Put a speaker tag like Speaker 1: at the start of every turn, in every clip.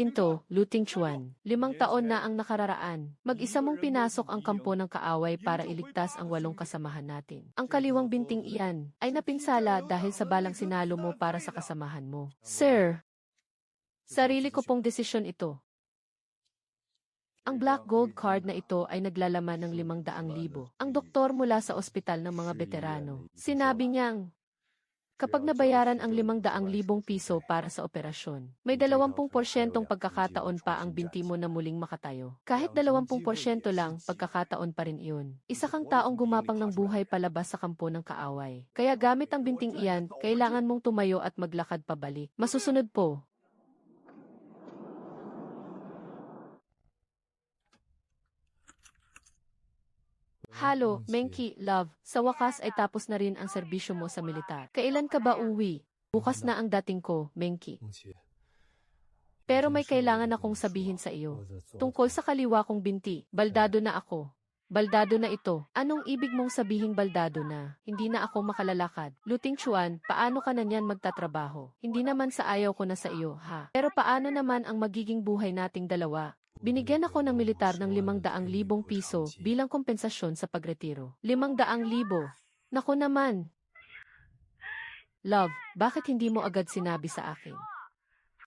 Speaker 1: Hinto, Luting Chuan. 5 taon na ang nakararaan. Mag-isa mong pinasok ang kampo ng kaaway para iligtas ang 8 kasamahan natin. Ang kaliwang binting iyan ay napinsala dahil sa balang sinalo mo para sa kasamahan mo. Sir, sarili ko pong desisyon ito. Ang Black Gold Card na ito ay naglalaman ng 500,000. Ang doktor mula sa ospital ng mga veterano. Sinabi niyang, kapag nabayaran ang 500,000 piso para sa operasyon, may 20% pagkakataon pa ang binti mo na muling makatayo. Kahit 20% lang, pagkakataon pa rin iyon. Isa kang taong gumapang ng buhay palabas sa kampo ng kaaway. Kaya gamit ang binting iyan, kailangan mong tumayo at maglakad pabalik. Masusunod po. Halo, Menki, love, sa wakas ay tapos na rin ang serbisyo mo sa militar. Kailan ka ba uwi? Bukas na ang dating ko, Menki. Pero may kailangan akong sabihin sa iyo. Tungkol sa kaliwa kong binti, baldado na ako. Baldado na ito. Anong ibig mong sabihing baldado na? Hindi na ako makalalakad. Luting Chuan, paano ka na niyan magtatrabaho? Hindi naman sa ayaw ko na sa iyo, ha? Pero paano naman ang magiging buhay nating dalawa? Binigyan ako ng militar ng 500,000 piso bilang kompensasyon sa pagretiro. 500,000. Naku naman. Love, bakit hindi mo agad sinabi sa akin?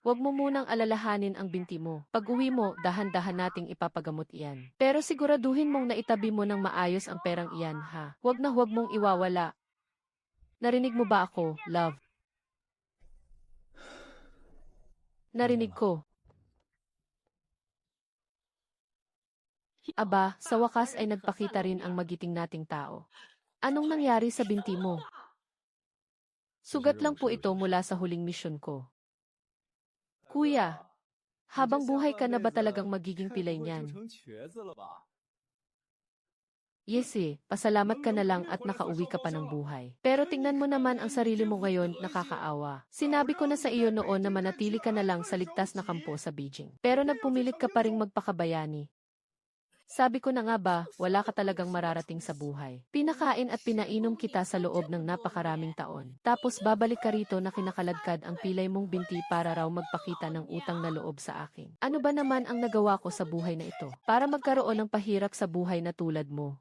Speaker 1: Huwag mo munang alalahanin ang binti mo. Pag-uwi mo, dahan-dahan nating ipapagamot iyan. Pero siguraduhin mong naitabi mo ng maayos ang perang iyan, ha? Huwag mong iwawala. Narinig mo ba ako, love? Narinig ko. Aba, sa wakas ay nagpakita rin ang magiting nating tao. Anong nangyari sa binti mo? Sugat lang po ito mula sa huling misyon ko. Kuya, habang buhay ka na ba talagang magiging pilay niyan? Yes pasalamat ka na lang at nakauwi ka pa ng buhay. Pero tingnan mo naman ang sarili mo ngayon, nakakaawa. Sinabi ko na sa iyo noon na manatili ka na lang sa ligtas na kampo sa Beijing. Pero nagpumilit ka pa ring magpakabayani. Sabi ko na nga ba, wala ka talagang mararating sa buhay. Pinakain at pinainom kita sa loob ng napakaraming taon. Tapos babalik ka rito na kinakaladkad ang pilay mong binti para raw magpakita ng utang na loob sa akin. Ano ba naman ang nagawa ko sa buhay na ito? Para magkaroon ng pahirap sa buhay na tulad mo.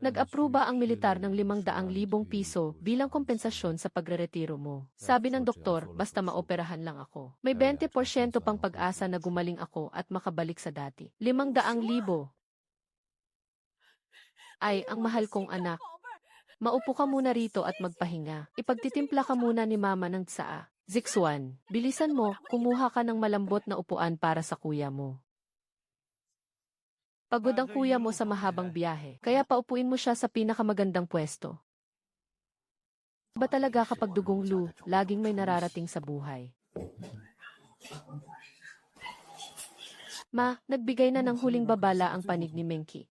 Speaker 1: Nag-apruba ang militar ng 500,000 piso bilang kompensasyon sa pagreretiro mo. Sabi ng doktor, basta maoperahan lang ako. May 20% pang pag-asa na gumaling ako at makabalik sa dati. 500,000. Ay, ang mahal kong anak. Maupo ka muna rito at magpahinga. Ipagtitimpla ka muna ni mama ng tsaa. Zixuan, bilisan mo, kumuha ka ng malambot na upuan para sa kuya mo. Pagod ang kuya mo sa mahabang biyahe, kaya paupuin mo siya sa pinakamagandang pwesto. Ba talaga kapag dugong Lu, laging may nararating sa buhay? Ma, nagbigay na ng huling babala ang panig ni Menki.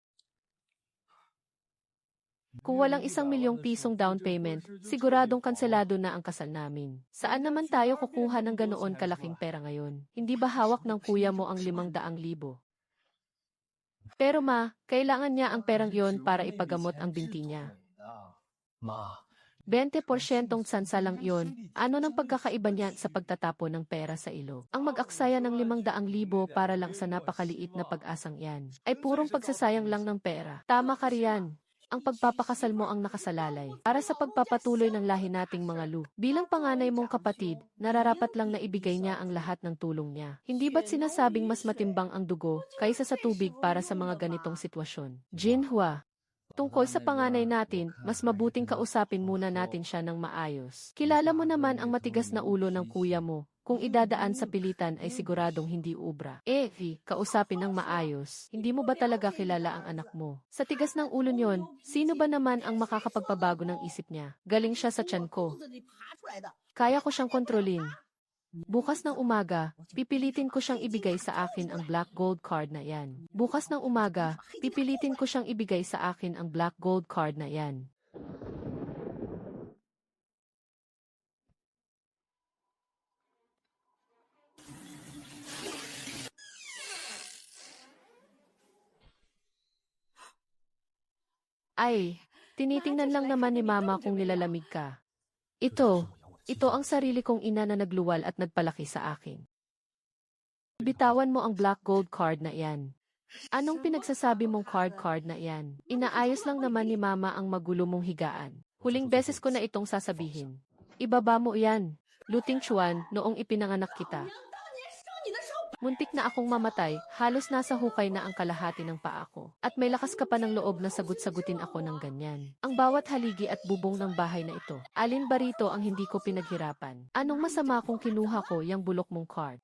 Speaker 1: Kung walang 1,000,000 pisong down payment, siguradong kanselado na ang kasal namin. Saan naman tayo kukuha ng ganoon kalaking pera ngayon? Hindi ba hawak ng kuya mo ang 500,000? Pero ma, kailangan niya ang perang yon para ipagamot ang binti niya. 20% sansa lang yon. Ano nang pagkakaiba niya sa pagtatapon ng pera sa ilog? Ang mag-aksaya ng 500,000 para lang sa napakaliit na pag-asang yan, ay purong pagsasayang lang ng pera. Tama ka riyan. Ang pagpapakasal mo ang nakasalalay para sa pagpapatuloy ng lahi nating mga Lu. Bilang panganay mong kapatid, nararapat lang na ibigay niya ang lahat ng tulong niya. Hindi ba't sinasabing mas matimbang ang dugo kaysa sa tubig para sa mga ganitong sitwasyon? Jinhua, tungkol sa panganay natin, mas mabuting kausapin muna natin siya ng maayos. Kilala mo naman ang matigas na ulo ng kuya mo. Kung idadaan sa pilitan ay siguradong hindi ubra. Kausapin ng maayos. Hindi mo ba talaga kilala ang anak mo? Sa tigas ng ulo niyon, sino ba naman ang makakapagpabago ng isip niya? Galing siya sa tiyan ko. Kaya ko siyang kontrolin. Bukas ng umaga, pipilitin ko siyang ibigay sa akin ang Black Gold Card na yan. Bukas ng umaga, pipilitin ko siyang ibigay sa akin ang Black Gold Card na yan. Ay, tinitingnan lang naman ni Mama kung nilalamig ka. Ito Ito ang sarili kong ina na nagluwal at nagpalaki sa akin. Bitawan mo ang black gold card na iyan. Anong pinagsasabi mong card na iyan? Inaayos lang naman ni Mama ang magulo mong higaan. Huling beses ko na itong sasabihin. Ibaba mo iyan. Luting Chuan, noong ipinanganak kita. Muntik na akong mamatay, halos nasa hukay na ang kalahati ng paa ko. At may lakas ka pa ng loob na sagut-sagutin ako ng ganyan. Ang bawat haligi at bubong ng bahay na ito. Alin ba rito ang hindi ko pinaghirapan? Anong masama kung kinuha ko yung bulok mong card?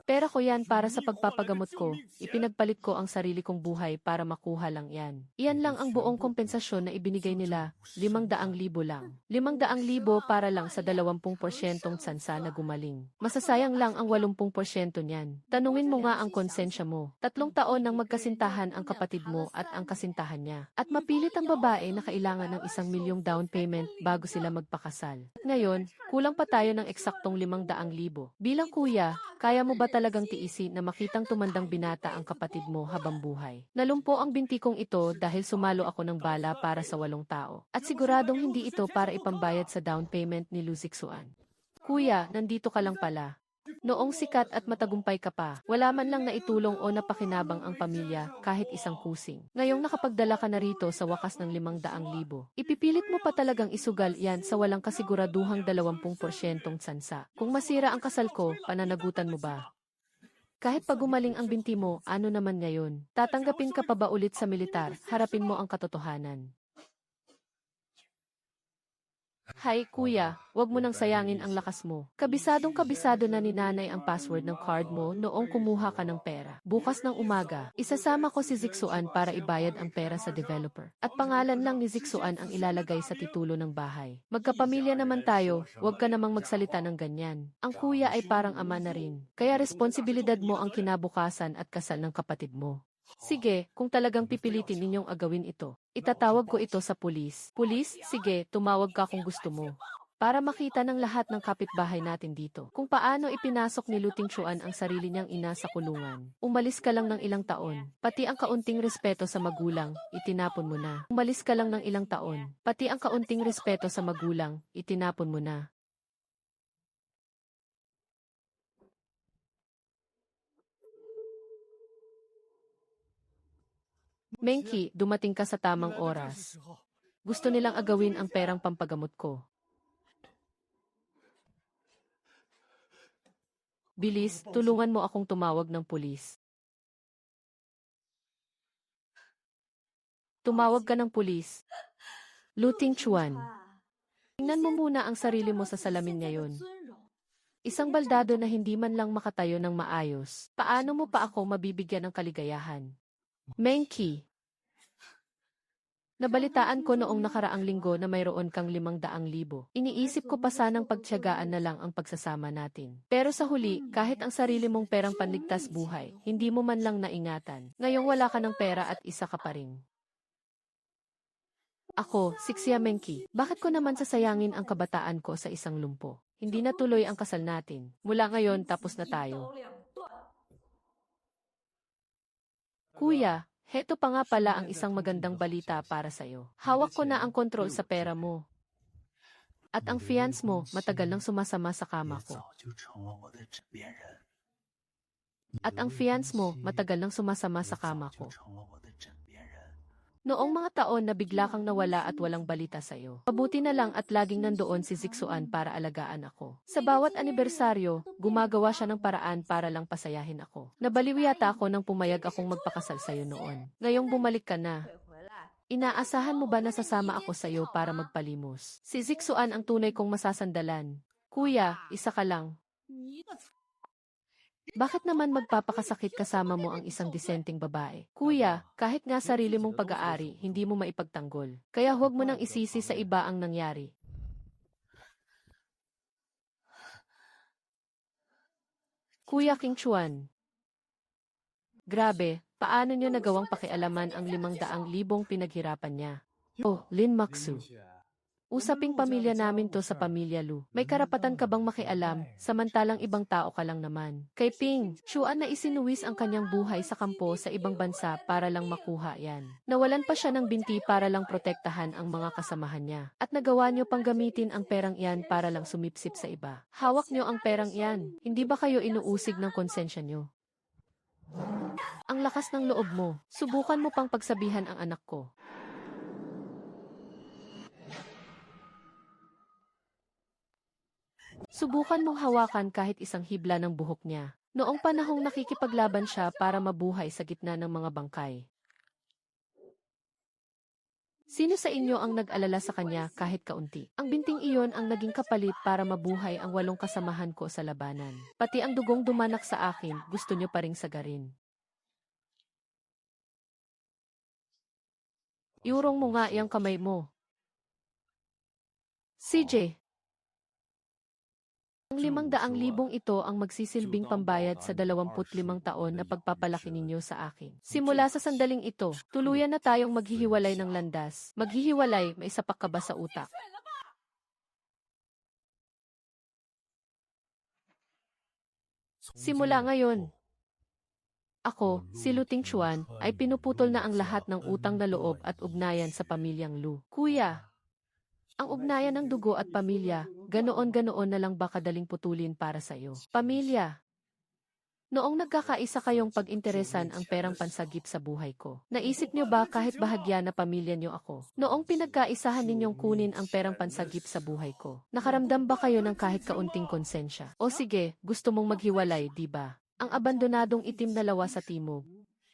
Speaker 1: Pera ko yan para sa pagpapagamot ko. Ipinagpalit ko ang sarili kong buhay para makuha lang yan. Iyan lang ang buong kompensasyon na ibinigay nila, 500,000 lang. 500,000 para lang sa 20% tsansa na gumaling. Masasayang lang ang 80% niyan. Tanungin mo nga ang konsensya mo. 3 taon nang magkasintahan ang kapatid mo at ang kasintahan niya. At mapilit ang babae na kailangan ng 1 milyong down payment bago sila magpakasal. Ngayon, kulang pa tayo ng eksaktong 500,000. Bilang kuya, kaya mo ba talagang tiisin na makitang tumandang binata ang kapatid mo habang buhay? Nalumpo ang binti kong ito dahil sumalo ako ng bala para sa 8 tao. At siguradong hindi ito para ipambayad sa down payment ni Luzixuan. Kuya, nandito ka lang pala. Noong sikat at matagumpay ka pa, wala man lang naitulong o napakinabang ang pamilya kahit isang kusing. Ngayong nakapagdala ka na rito sa wakas ng 500,000. Ipipilit mo pa talagang isugal yan sa walang kasiguraduhang 20% tsansa. Kung masira ang kasal ko, pananagutan mo ba? Kahit pag gumaling ang binti mo, ano naman ngayon? Tatanggapin ka pa ba ulit sa militar? Harapin mo ang katotohanan. Hay, kuya, wag mo nang sayangin ang lakas mo. Kabisadong kabisado na ni nanay ang password ng card mo noong kumuha ka ng pera. Bukas ng umaga, isasama ko si Zixuan para ibayad ang pera sa developer. At pangalan lang ni Zixuan ang ilalagay sa titulo ng bahay. Magkapamilya naman tayo, wag ka namang magsalita ng ganyan. Ang kuya ay parang ama na rin. Kaya responsibilidad mo ang kinabukasan at kasal ng kapatid mo. Sige, kung talagang pipilitin ninyong agawin ito, itatawag ko ito sa pulis. Pulis, sige, tumawag ka kung gusto mo. Para makita ng lahat ng kapitbahay natin dito kung paano ipinasok ni Luting Chuan ang sarili niyang ina sa kulungan. Umalis ka lang ng ilang taon. Pati ang kaunting respeto sa magulang, itinapon mo na. Umalis ka lang ng ilang taon. Pati ang kaunting respeto sa magulang, itinapon mo na. Menki, dumating ka sa tamang oras. Gusto nilang agawin ang perang pampagamot ko. Bilis, tulungan mo akong tumawag ng pulis. Tumawag ka ng pulis. Luting Chuan. Tingnan mo muna ang sarili mo sa salamin ngayon. Isang baldado na hindi man lang makatayo ng maayos. Paano mo pa ako mabibigyan ng kaligayahan? Menki. Nabalitaan ko noong nakaraang linggo na mayroon kang 500,000. Iniisip ko pa sanang pagtiyagaan na lang ang pagsasama natin. Pero sa huli, kahit ang sarili mong perang panligtas buhay, hindi mo man lang naingatan. Ngayong wala ka ng pera at isa ka pa rin. Ako, Sixia Menki, bakit ko naman sasayangin ang kabataan ko sa isang lumpo? Hindi na tuloy ang kasal natin. Mula ngayon, tapos na tayo. Kuya, heto pa nga pala ang isang magandang balita para sa'yo. Hawak ko na ang kontrol sa pera mo. At ang fiance mo, matagal nang sumasama sa kama ko. At ang fiance mo, matagal nang sumasama sa kama ko. Noong mga taon na bigla kang nawala at walang balita sa'yo. Mabuti na lang at laging nandoon si Zixuan para alagaan ako. Sa bawat anibersaryo, gumagawa siya ng paraan para lang pasayahin ako. Nabaliw yata ako nang pumayag akong magpakasal sa'yo noon. Ngayong bumalik ka na. Inaasahan mo ba na sasama ako sa'yo para magpalimos? Si Zixuan ang tunay kong masasandalan. Kuya, isa ka lang. Bakit naman magpapakasakit kasama mo ang isang disenteng babae? Kuya, kahit nga sarili mong pag-aari, hindi mo maipagtanggol. Kaya huwag mo nang isisi sa iba ang nangyari. Kuya King Chuan. Grabe, paano niyo nagawang pakialaman ang 500,000 pinaghirapan niya? Oh, Lin Maxu. Usaping pamilya namin to sa pamilya Lu. May karapatan ka bang makialam, samantalang ibang tao ka lang naman. Kay Ping, Chuan na isinuwis ang kanyang buhay sa kampo sa ibang bansa para lang makuha yan. Nawalan pa siya ng binti para lang protektahan ang mga kasamahan niya. At nagawa niyo pang gamitin ang perang iyan para lang sumipsip sa iba. Hawak niyo ang perang iyan. Hindi ba kayo inuusig ng konsensya niyo? Ang lakas ng loob mo. Subukan mo pang pagsabihan ang anak ko. Subukan mong hawakan kahit isang hibla ng buhok niya. Noong panahong nakikipaglaban siya para mabuhay sa gitna ng mga bangkay. Sino sa inyo ang nag-alala sa kanya kahit kaunti? Ang binting iyon ang naging kapalit para mabuhay ang 8 kasamahan ko sa labanan. Pati ang dugong dumanak sa akin, gusto niyo pa ring sagarin. Iurong mo nga iyang kamay mo. CJ. Ang 500,000 ito ang magsisilbing pambayad sa 25 taon na pagpapalaki ninyo sa akin. Simula sa sandaling ito, tuluyan na tayong maghihiwalay ng landas. Maghihiwalay, may isa pa ka ba sa utak? Simula ngayon. Ako, si Lu Tingchuan, ay pinuputol na ang lahat ng utang na loob at ugnayan sa pamilyang Lu. Kuya, ang ugnayan ng dugo at pamilya, ganoon-ganoon na lang ba kadaling putulin para sa iyo? Pamilya. Noong nagkakaisa kayong pag-interesan ang perang pansagip sa buhay ko, naisip niyo ba kahit bahagya na pamilya niyo ako? Noong pinagkaisahan ninyong kunin ang perang pansagip sa buhay ko, nakaramdam ba kayo ng kahit kaunting konsensya? O sige, gusto mong maghiwalay, di ba? Ang abandonadong itim na lawa sa timog,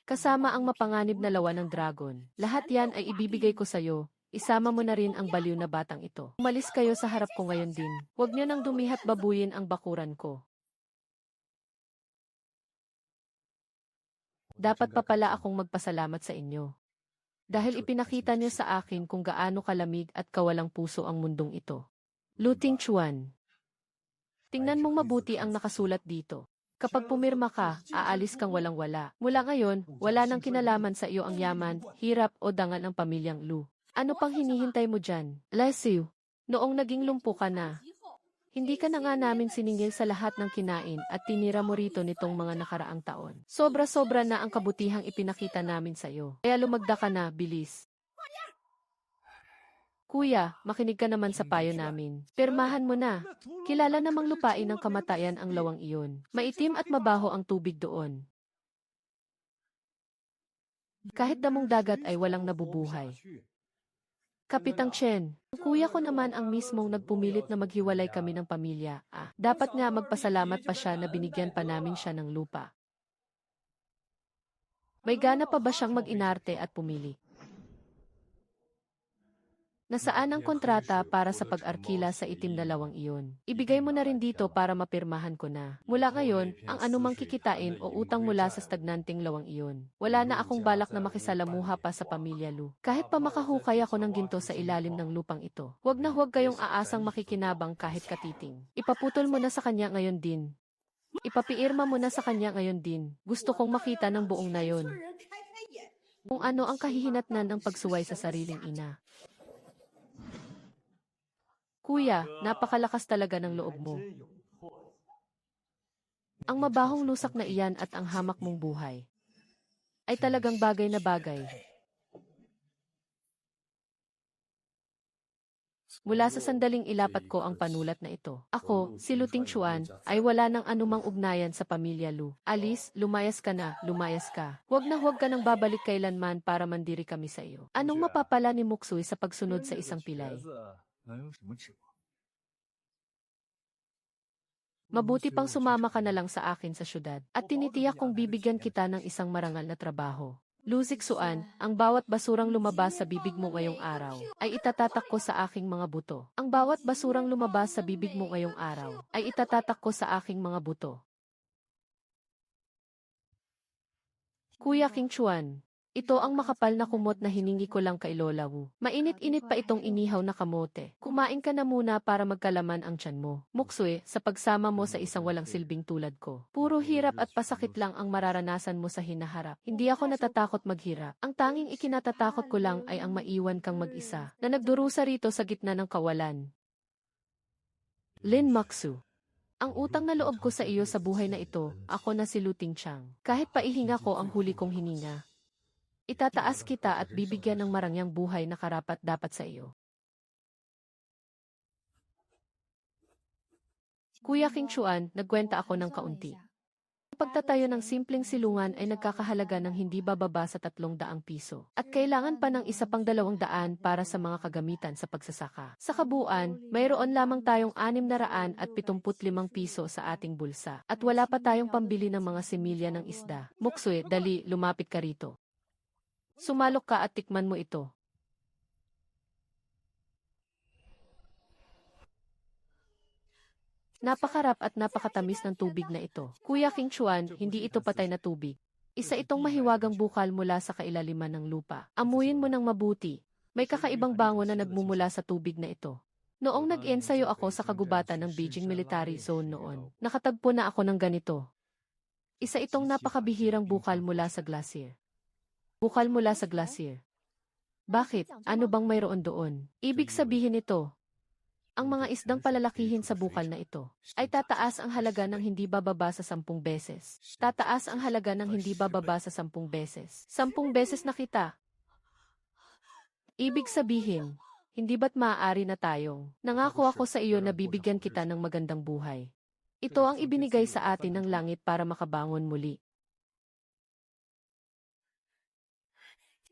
Speaker 1: kasama ang mapanganib na lawa ng dragon, lahat yan ay ibibigay ko sa iyo. Isama mo na rin ang baliw na batang ito. Umalis kayo sa harap ko ngayon din. Huwag niyo nang dumihat babuyin ang bakuran ko. Dapat pa pala akong magpasalamat sa inyo. Dahil ipinakita niyo sa akin kung gaano kalamig at kawalang puso ang mundong ito. Lu Tingchuan. Tingnan mong mabuti ang nakasulat dito. Kapag pumirma ka, aalis kang walang-wala. Mula ngayon, wala nang kinalaman sa iyo ang yaman, hirap o dangal ng pamilyang Lu. Ano pang hinihintay mo dyan? Lesiu, noong naging lumpo ka na, hindi ka na nga namin siningil sa lahat ng kinain at tinira mo rito nitong mga nakaraang taon. Sobra-sobra na ang kabutihang ipinakita namin sa iyo. Kaya lumagda ka na, bilis. Kuya, makinig ka naman sa payo namin. Pirmahan mo na. Kilala namang lupain ng kamatayan ang lawang iyon. Maitim at mabaho ang tubig doon. Kahit damong dagat ay walang nabubuhay. Kapitang Chen, kuya ko naman ang mismong nagpumilit na maghiwalay kami ng pamilya. Dapat nga magpasalamat pa siya na binigyan pa namin siya ng lupa. May gana pa ba siyang mag-inarte at pumili? Nasaan ang kontrata para sa pag-arkila sa itim na lawang iyon? Ibigay mo na rin dito para mapirmahan ko na. Mula ngayon, ang anumang kikitain o utang mula sa stagnanting lawang iyon. Wala na akong balak na makisalamuha pa sa pamilya Lu. Kahit pa makahukay ako ng ginto sa ilalim ng lupang ito. Huwag na huwag kayong aasang makikinabang kahit katiting. Ipaputol mo na sa kanya ngayon din. Ipapiirma mo na sa kanya ngayon din. Gusto kong makita ng buong nayon. Kung ano ang kahihinatnan ng pagsuway sa sariling ina. Kuya, napakalakas talaga ng loob mo. Ang mabahong lusak na iyan at ang hamak mong buhay ay talagang bagay na bagay. Mula sa sandaling ilapat ko ang panulat na ito. Ako, si Lu Tingchuan, ay wala ng anumang ugnayan sa pamilya Lu. Alice, lumayas ka na, lumayas ka. Huwag na huwag ka nang babalik kailanman para mandiri kami sa iyo. Anong mapapala ni Muksui sa pagsunod sa isang pilay? Mabuti pang sumama ka na lang sa akin sa syudad at tinitiyak kong bibigyan kita ng isang marangal na trabaho. Lu Zixuan, ang bawat basurang lumabas sa bibig mo ngayong araw ay itatatak ko sa aking mga buto. Ang bawat basurang lumabas sa bibig mo ngayong araw ay itatatak ko sa aking mga buto. Kuya King Chuan, Ito ang makapal na kumot na hiningi ko lang kay Lola Wu. Mainit-init pa itong inihaw na kamote. Kumain ka na muna para magkalaman ang tiyan mo. Muksue, sa pagsama mo sa isang walang silbing tulad ko. Puro hirap at pasakit lang ang mararanasan mo sa hinaharap. Hindi ako natatakot maghirap. Ang tanging ikinatatakot ko lang ay ang maiwan kang mag-isa, na nagdurusa rito sa gitna ng kawalan. Lin Maksu. Ang utang na loob ko sa iyo sa buhay na ito, ako na si Lu Tingchang. Kahit paihinga ko ang huli kong hininga. Itataas kita at bibigyan ng marangyang buhay na karapat-dapat sa iyo. Kuya King Chuan, nagkwenta ako ng kaunti. Ang pagtatayo ng simpleng silungan ay nagkakahalaga ng hindi bababa sa 300 piso. At kailangan pa ng isa pang 200 para sa mga kagamitan sa pagsasaka. Sa kabuuan, mayroon lamang tayong 675 piso sa ating bulsa. At wala pa tayong pambili ng mga semilya ng isda. Muksue, dali, lumapit ka rito. Sumalok ka at tikman mo ito. Napakarap at napakatamis ng tubig na ito. Kuya King Chuan, hindi ito patay na tubig. Isa itong mahiwagang bukal mula sa kailaliman ng lupa. Amuyin mo ng mabuti. May kakaibang bango na nagmumula sa tubig na ito. Noong nag-ensayo ako sa kagubatan ng Beijing Military Zone noon, nakatagpo na ako ng ganito. Isa itong napakabihirang bukal mula sa glacier. Bukal mula sa glacier. Bakit? Ano bang mayroon doon? Ibig sabihin ito, ang mga isdang palalakihin sa bukal na ito ay tataas ang halaga ng hindi bababa sa 10 beses. Tataas ang halaga ng hindi bababa sa 10 beses. 10 beses na kita. Ibig sabihin, hindi ba't maaari na tayong nangako ako sa iyo na bibigyan kita ng magandang buhay. Ito ang ibinigay sa atin ng langit para makabangon muli.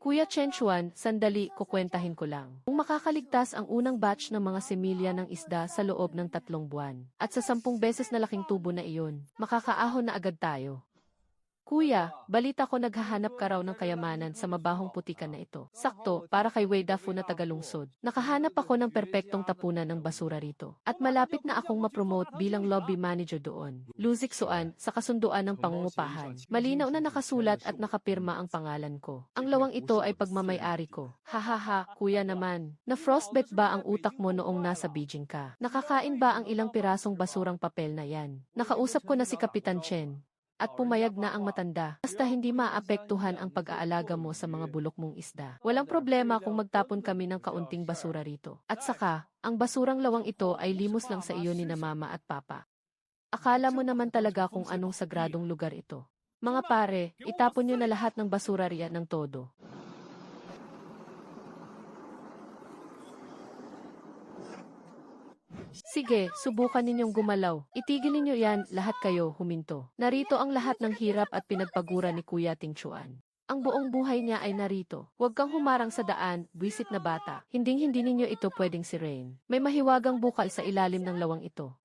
Speaker 1: Kuya Chen Chuan, sandali, kukwentahin ko lang. Kung makakaligtas ang unang batch ng mga semilya ng isda sa loob ng 3 buwan, at sa 10 beses na laking tubo na iyon, makakaahon na agad tayo. Kuya, balita ko naghahanap ka raw ng kayamanan sa mabahong putikan na ito. Sakto, para kay Wei Dafu na tagalungsod. Nakahanap ako ng perpektong tapunan ng basura rito. At malapit na akong mapromote bilang lobby manager doon. Luzik Suan, sa kasunduan ng pangungupahan. Malinaw na nakasulat at nakapirma ang pangalan ko. Ang lawang ito ay pagmamay-ari ko. Hahaha, kuya naman. Na-frostbite ba ang utak mo noong nasa Beijing ka? Nakakain ba ang ilang pirasong basurang papel na yan? Nakausap ko na si Kapitan Chen. At pumayag na ang matanda, basta hindi maapektuhan ang pag-aalaga mo sa mga bulok mong isda. Walang problema kung magtapon kami ng kaunting basura rito. At saka, ang basurang lawang ito ay limos lang sa iyo ni na mama at papa. Akala mo naman talaga kung anong sagradong lugar ito. Mga pare, itapon nyo na lahat ng basura riyan ng todo. Sige, subukan ninyong gumalaw. Itigil ninyo yan, lahat kayo, huminto. Narito ang lahat ng hirap at pinagpagura ni Kuya Ting Chuan. Ang buong buhay niya ay narito. Huwag kang humarang sa daan, buwisit na bata. Hinding-hindi ninyo ito pwedeng sirain. May mahiwagang bukal sa ilalim ng lawang ito.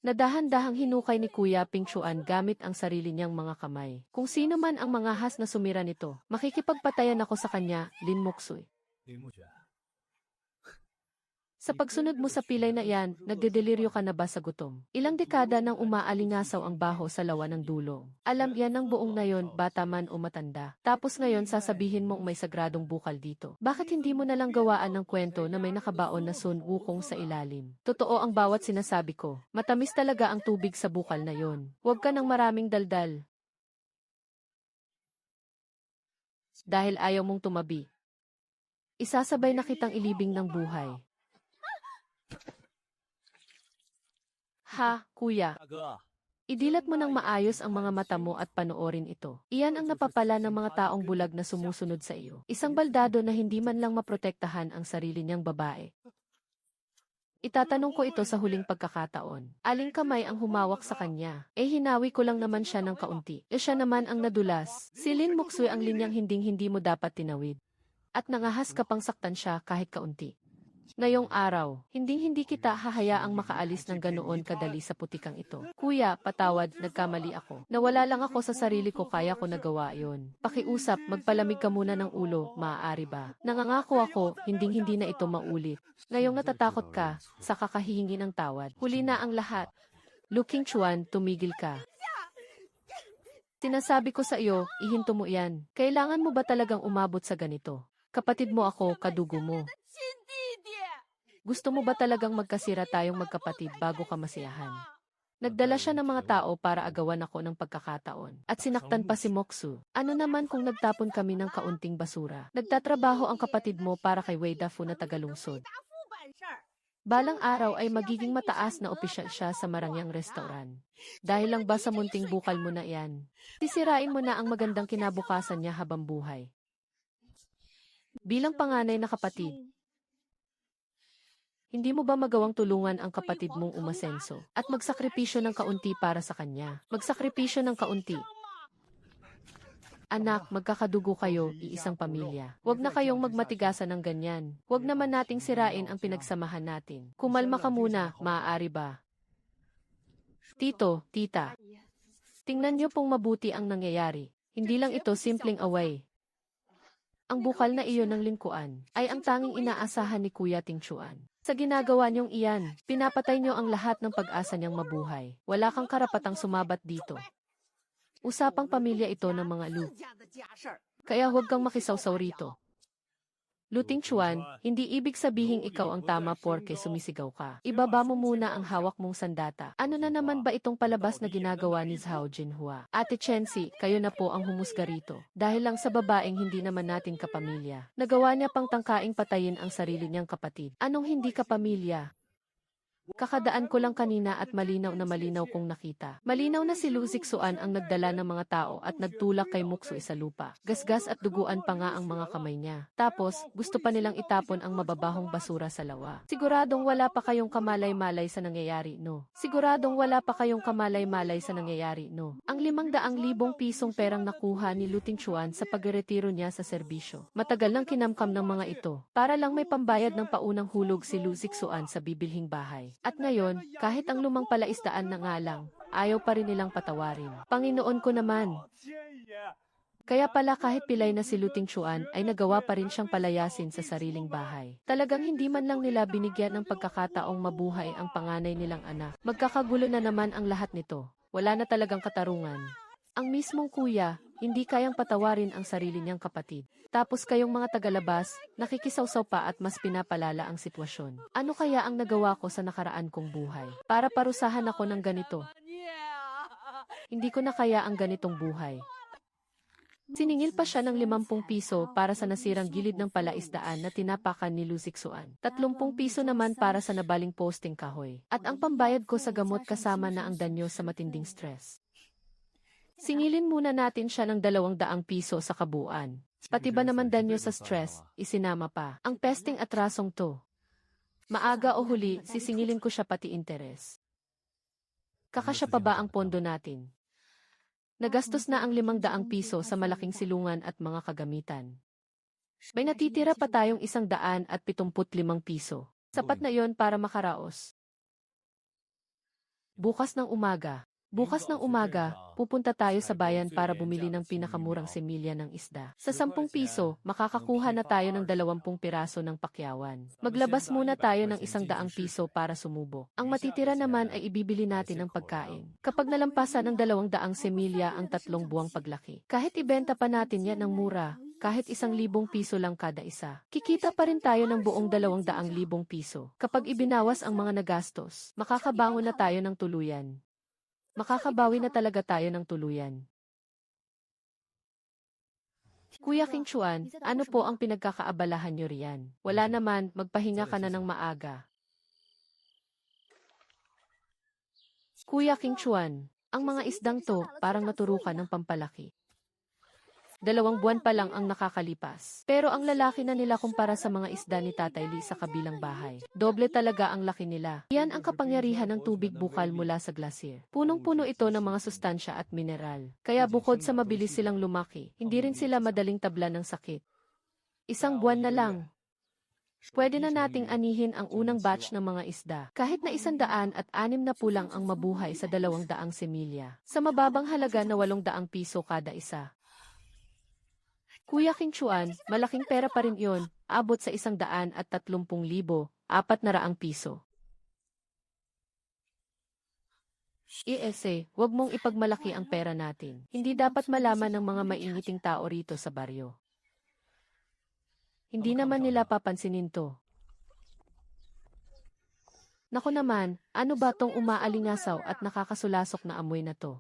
Speaker 1: Nadahan-dahang hinukay ni Kuya Ping Chuan gamit ang sarili niyang mga kamay. Kung sino man ang mga has na sumira nito, makikipagpatayan ako sa kanya, Lin Moksui. Sa pagsunod mo sa pilay na iyan, nagdedeliryo ka na ba sa gutom? Ilang dekada nang umaalingasaw ang baho sa lawa ng dulong. Alam yan ng buong nayon, bata man o matanda. Tapos ngayon sasabihin mong may sagradong bukal dito. Bakit hindi mo nalang gawaan ng kwento na may nakabaon na Sun Wukong sa ilalim? Totoo ang bawat sinasabi ko. Matamis talaga ang tubig sa bukal na yon. Huwag ka ng maraming daldal. Dahil ayaw mong tumabi. Isasabay na kitang ilibing ng buhay. Ha, kuya. Idilat mo ng maayos ang mga mata mo at panoorin ito. Iyan ang napapala ng mga taong bulag na sumusunod sa iyo. Isang baldado na hindi man lang maprotektahan ang sarili niyang babae. Itatanong ko ito sa huling pagkakataon. Aling kamay ang humawak sa kanya? Hinawi ko lang naman siya ng kaunti. Siya naman ang nadulas. Si Lin Moksui ang linyang hinding-hindi mo dapat tinawid. At nangahas ka pang saktan siya kahit kaunti. Ngayong araw, hinding-hindi kita hahayaang makaalis ng ganoon kadali sa putikang ito. Kuya, patawad, nagkamali ako. Nawala lang ako sa sarili ko kaya ko nagawa yon. Pakiusap, magpalamig ka muna ng ulo, maaari ba? Nangangako ako, hinding-hindi na ito maulit. Ngayong natatakot ka, sa kakahihingi ng tawad. Huli na ang lahat. Lu King Chuan, tumigil ka. Sinasabi ko sa iyo, ihinto mo yan. Kailangan mo ba talagang umabot sa ganito? Kapatid mo ako, kadugo mo. Gusto mo ba talagang magkasira tayong magkapatid bago ka masiyahan? Nagdala siya ng mga tao para agawan ako ng pagkakataon. At sinaktan pa si Moksu. Ano naman kung nagtapon kami ng kaunting basura? Nagtatrabaho ang kapatid mo para kay Wei Dafu na tagalungsod. Balang araw ay magiging mataas na opisyal siya sa marangyang restauran. Dahil lang ba sa munting bukal mo na yan? Sisirain mo na ang magandang kinabukasan niya habang buhay. Bilang panganay na kapatid, hindi mo ba magawang tulungan ang kapatid mong umasenso at magsakripisyo ng kaunti para sa kanya? Magsakripisyo ng kaunti. Anak, magkakadugo kayo, iisang pamilya. Huwag na kayong magmatigasan ng ganyan. Huwag naman nating sirain ang pinagsamahan natin. Kumalma ka muna, maaari ba? Tito, tita. Tingnan niyo pong mabuti ang nangyayari. Hindi lang ito simpleng away. Ang bukal na iyon ng lingkuan ay ang tanging inaasahan ni Kuya Ting Chuan. Sa ginagawa niyong iyan, pinapatay niyo ang lahat ng pag-asa niyang mabuhay. Wala kang karapatang sumabat dito. Usapang pamilya ito ng mga Lu. Kaya huwag kang makisawsaw rito. Lu Ting Chuan, hindi ibig sabihing ikaw ang tama porke sumisigaw ka. Ibaba mo muna ang hawak mong sandata. Ano na naman ba itong palabas na ginagawa ni Zhao Jinhua? Ate Chensi, kayo na po ang humusga rito. Dahil lang sa babaeng hindi naman natin kapamilya. Nagawa niya pang tangkaing patayin ang sarili niyang kapatid. Anong hindi kapamilya? Kakadaan ko lang kanina at malinaw na malinaw kong nakita. Malinaw na si Lu Zixuan ang nagdala ng mga tao at nagtulak kay Muksu sa lupa. Gasgas at duguan pa nga ang mga kamay niya. Tapos, gusto pa nilang itapon ang mababahong basura sa lawa. Siguradong wala pa kayong kamalay-malay sa nangyayari, no? Siguradong wala pa kayong kamalay-malay sa nangyayari, no? Ang 500,000 pisong perang nakuha ni Lu Tingchuan sa pagretiro niya sa serbisyo. Matagal nang kinamkam ng mga ito. Para lang may pambayad ng paunang hulog si Lu Zixuan sa bibilhing bahay. At ngayon, kahit ang lumang palaisdaan na nga lang, ayaw pa rin nilang patawarin. Panginoon ko naman. Kaya pala kahit pilay na si Lu Tingchuan ay nagawa pa rin siyang palayasin sa sariling bahay. Talagang hindi man lang nila binigyan ng pagkakataong mabuhay ang panganay nilang anak. Magkakagulo na naman ang lahat nito. Wala na talagang katarungan. Ang mismong kuya, hindi kayang patawarin ang sarili niyang kapatid. Tapos kayong mga tagalabas, nakikisawsaw pa at mas pinapalala ang sitwasyon. Ano kaya ang nagawa ko sa nakaraan kong buhay? Para parusahan ako ng ganito. Hindi ko na kaya ang ganitong buhay. Siningil pa siya ng 50 piso para sa nasirang gilid ng palaisdaan na tinapakan ni Lu Zixuan. 30 piso naman para sa nabaling posting kahoy. At ang pambayad ko sa gamot kasama na ang danyo sa matinding stress. Singilin muna natin siya ng 200 piso sa kabuuan. Pati ba naman danyo sa stress, isinama pa. Ang pesting atrasong to. Maaga o huli, sisingilin ko siya pati interes. Kakasya pa ba ang pondo natin? Nagastos na ang 500 piso sa malaking silungan at mga kagamitan. May natitira pa tayong 175 piso. Sapat na yon para makaraos. Bukas ng umaga, pupunta tayo sa bayan para bumili ng pinakamurang semilya ng isda. Sa 10 piso, makakakuha na tayo ng 20 piraso ng pakyawan. Maglabas muna tayo ng 100 piso para sumubo. Ang matitira naman ay ibibili natin ng pagkain. Kapag nalampasan ng 200 semilya ang 3 buwang paglaki, kahit ibenta pa natin yan ng mura, kahit 1,000 piso lang kada isa, kikita pa rin tayo ng buong 200,000 piso. Kapag ibinawas ang mga nagastos, makakabangon na tayo ng tuluyan. Makakabawi na talaga tayo ng tuluyan. Kuya King Chuan, ano po ang pinagkakaabalahan niyo riyan? Wala naman, magpahinga ka na ng maaga. Kuya King Chuan, ang mga isdang to parang naturukan ng pampalaki. 2 buwan pa lang ang nakakalipas. Pero ang lalaki na nila kumpara sa mga isda ni Tatay Lee sa kabilang bahay. Doble talaga ang laki nila. Yan ang kapangyarihan ng tubig bukal mula sa glacier. Punong-puno ito ng mga sustansya at mineral. Kaya bukod sa mabilis silang lumaki, hindi rin sila madaling tablan ng sakit. 1 buwan na lang. Pwede na nating anihin ang unang batch ng mga isda. Kahit na 160 lang ang mabuhay sa 200 semilya. Sa mababang halaga na 800 piso kada isa. Kuya King Chuan, malaking pera pa rin yon, abot sa 130,000, 400 piso. ESA, wag mong ipagmalaki ang pera natin. Hindi dapat malaman ng mga maingiting tao rito sa baryo. Hindi naman nila papansinin to. Naku naman, ano ba tong umaalingasaw at nakakasulasok na amoy na to?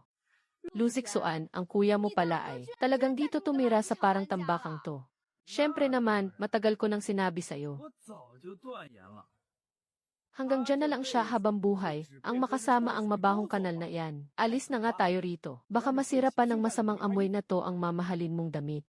Speaker 1: Lusiksuan, ang kuya mo pala ay talagang dito tumira sa parang tambakang to. Siyempre naman, matagal ko nang sinabi sa'yo. Hanggang dyan na lang siya habang buhay, ang makasama ang mabahong kanal na iyan. Alis na nga tayo rito. Baka masira pa ng masamang amoy na to ang mamahalin mong damit.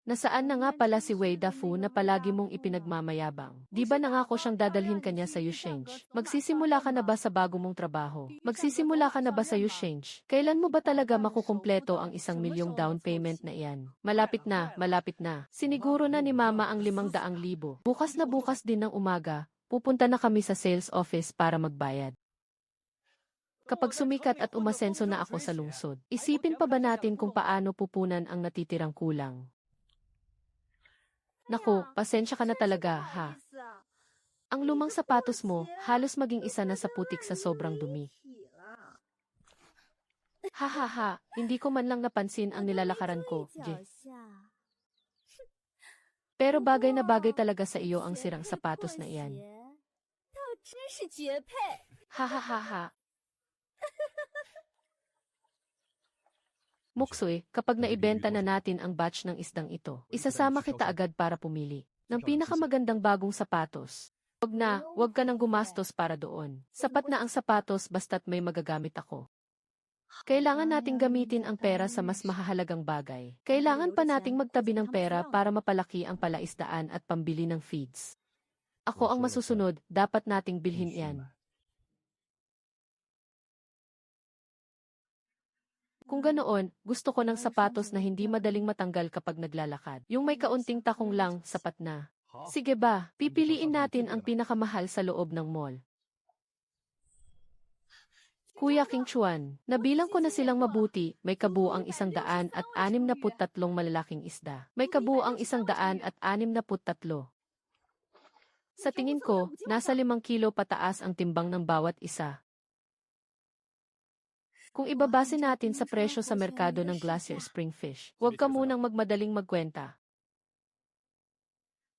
Speaker 1: Nasaan na nga pala si Wei Dafu na palagi mong ipinagmamayabang? Di ba nangako siyang dadalhin kanya sa Yusheng? Magsisimula ka na ba sa bago mong trabaho? Magsisimula ka na ba sa Yusheng? Kailan mo ba talaga makukumpleto ang 1 milyong down payment na iyan? Malapit na, malapit na. Siniguro na ni Mama ang 500,000. Bukas na bukas din ng umaga, pupunta na kami sa sales office para magbayad. Kapag sumikat at umasenso na ako sa lungsod, isipin pa ba natin kung paano pupunan ang natitirang kulang? Naku, pasensya ka na talaga, ha? Ang lumang sapatos mo, halos maging isa na sa putik sa sobrang dumi. Ha ha ha, hindi ko man lang napansin ang nilalakaran ko, Je. Pero bagay na bagay talaga sa iyo ang sirang sapatos na iyan. Ha ha ha ha. Muksoy, kapag naibenta na natin ang batch ng isdang ito, isasama kita agad para pumili ng pinakamagandang bagong sapatos. Wag ka nang gumastos para doon. Sapat na ang sapatos basta't may magagamit ako. Kailangan nating gamitin ang pera sa mas mahahalagang bagay. Kailangan pa nating magtabi ng pera para mapalaki ang palaisdaan at pambili ng feeds. Ako ang masusunod, dapat nating bilhin yan. Kung ganoon, gusto ko ng sapatos na hindi madaling matanggal kapag naglalakad. Yung may kaunting takong lang, sapat na. Sige ba, pipiliin natin ang pinakamahal sa loob ng mall. Kuya King Chuan, nabilang ko na silang mabuti, may kabuuang 163 malalaking isda. May kabuuang 163. Sa tingin ko, nasa 5 kilo pataas ang timbang ng bawat isa. Kung ibabase natin sa presyo sa merkado ng Glacier Spring Fish, huwag ka munang magmadaling magkwenta.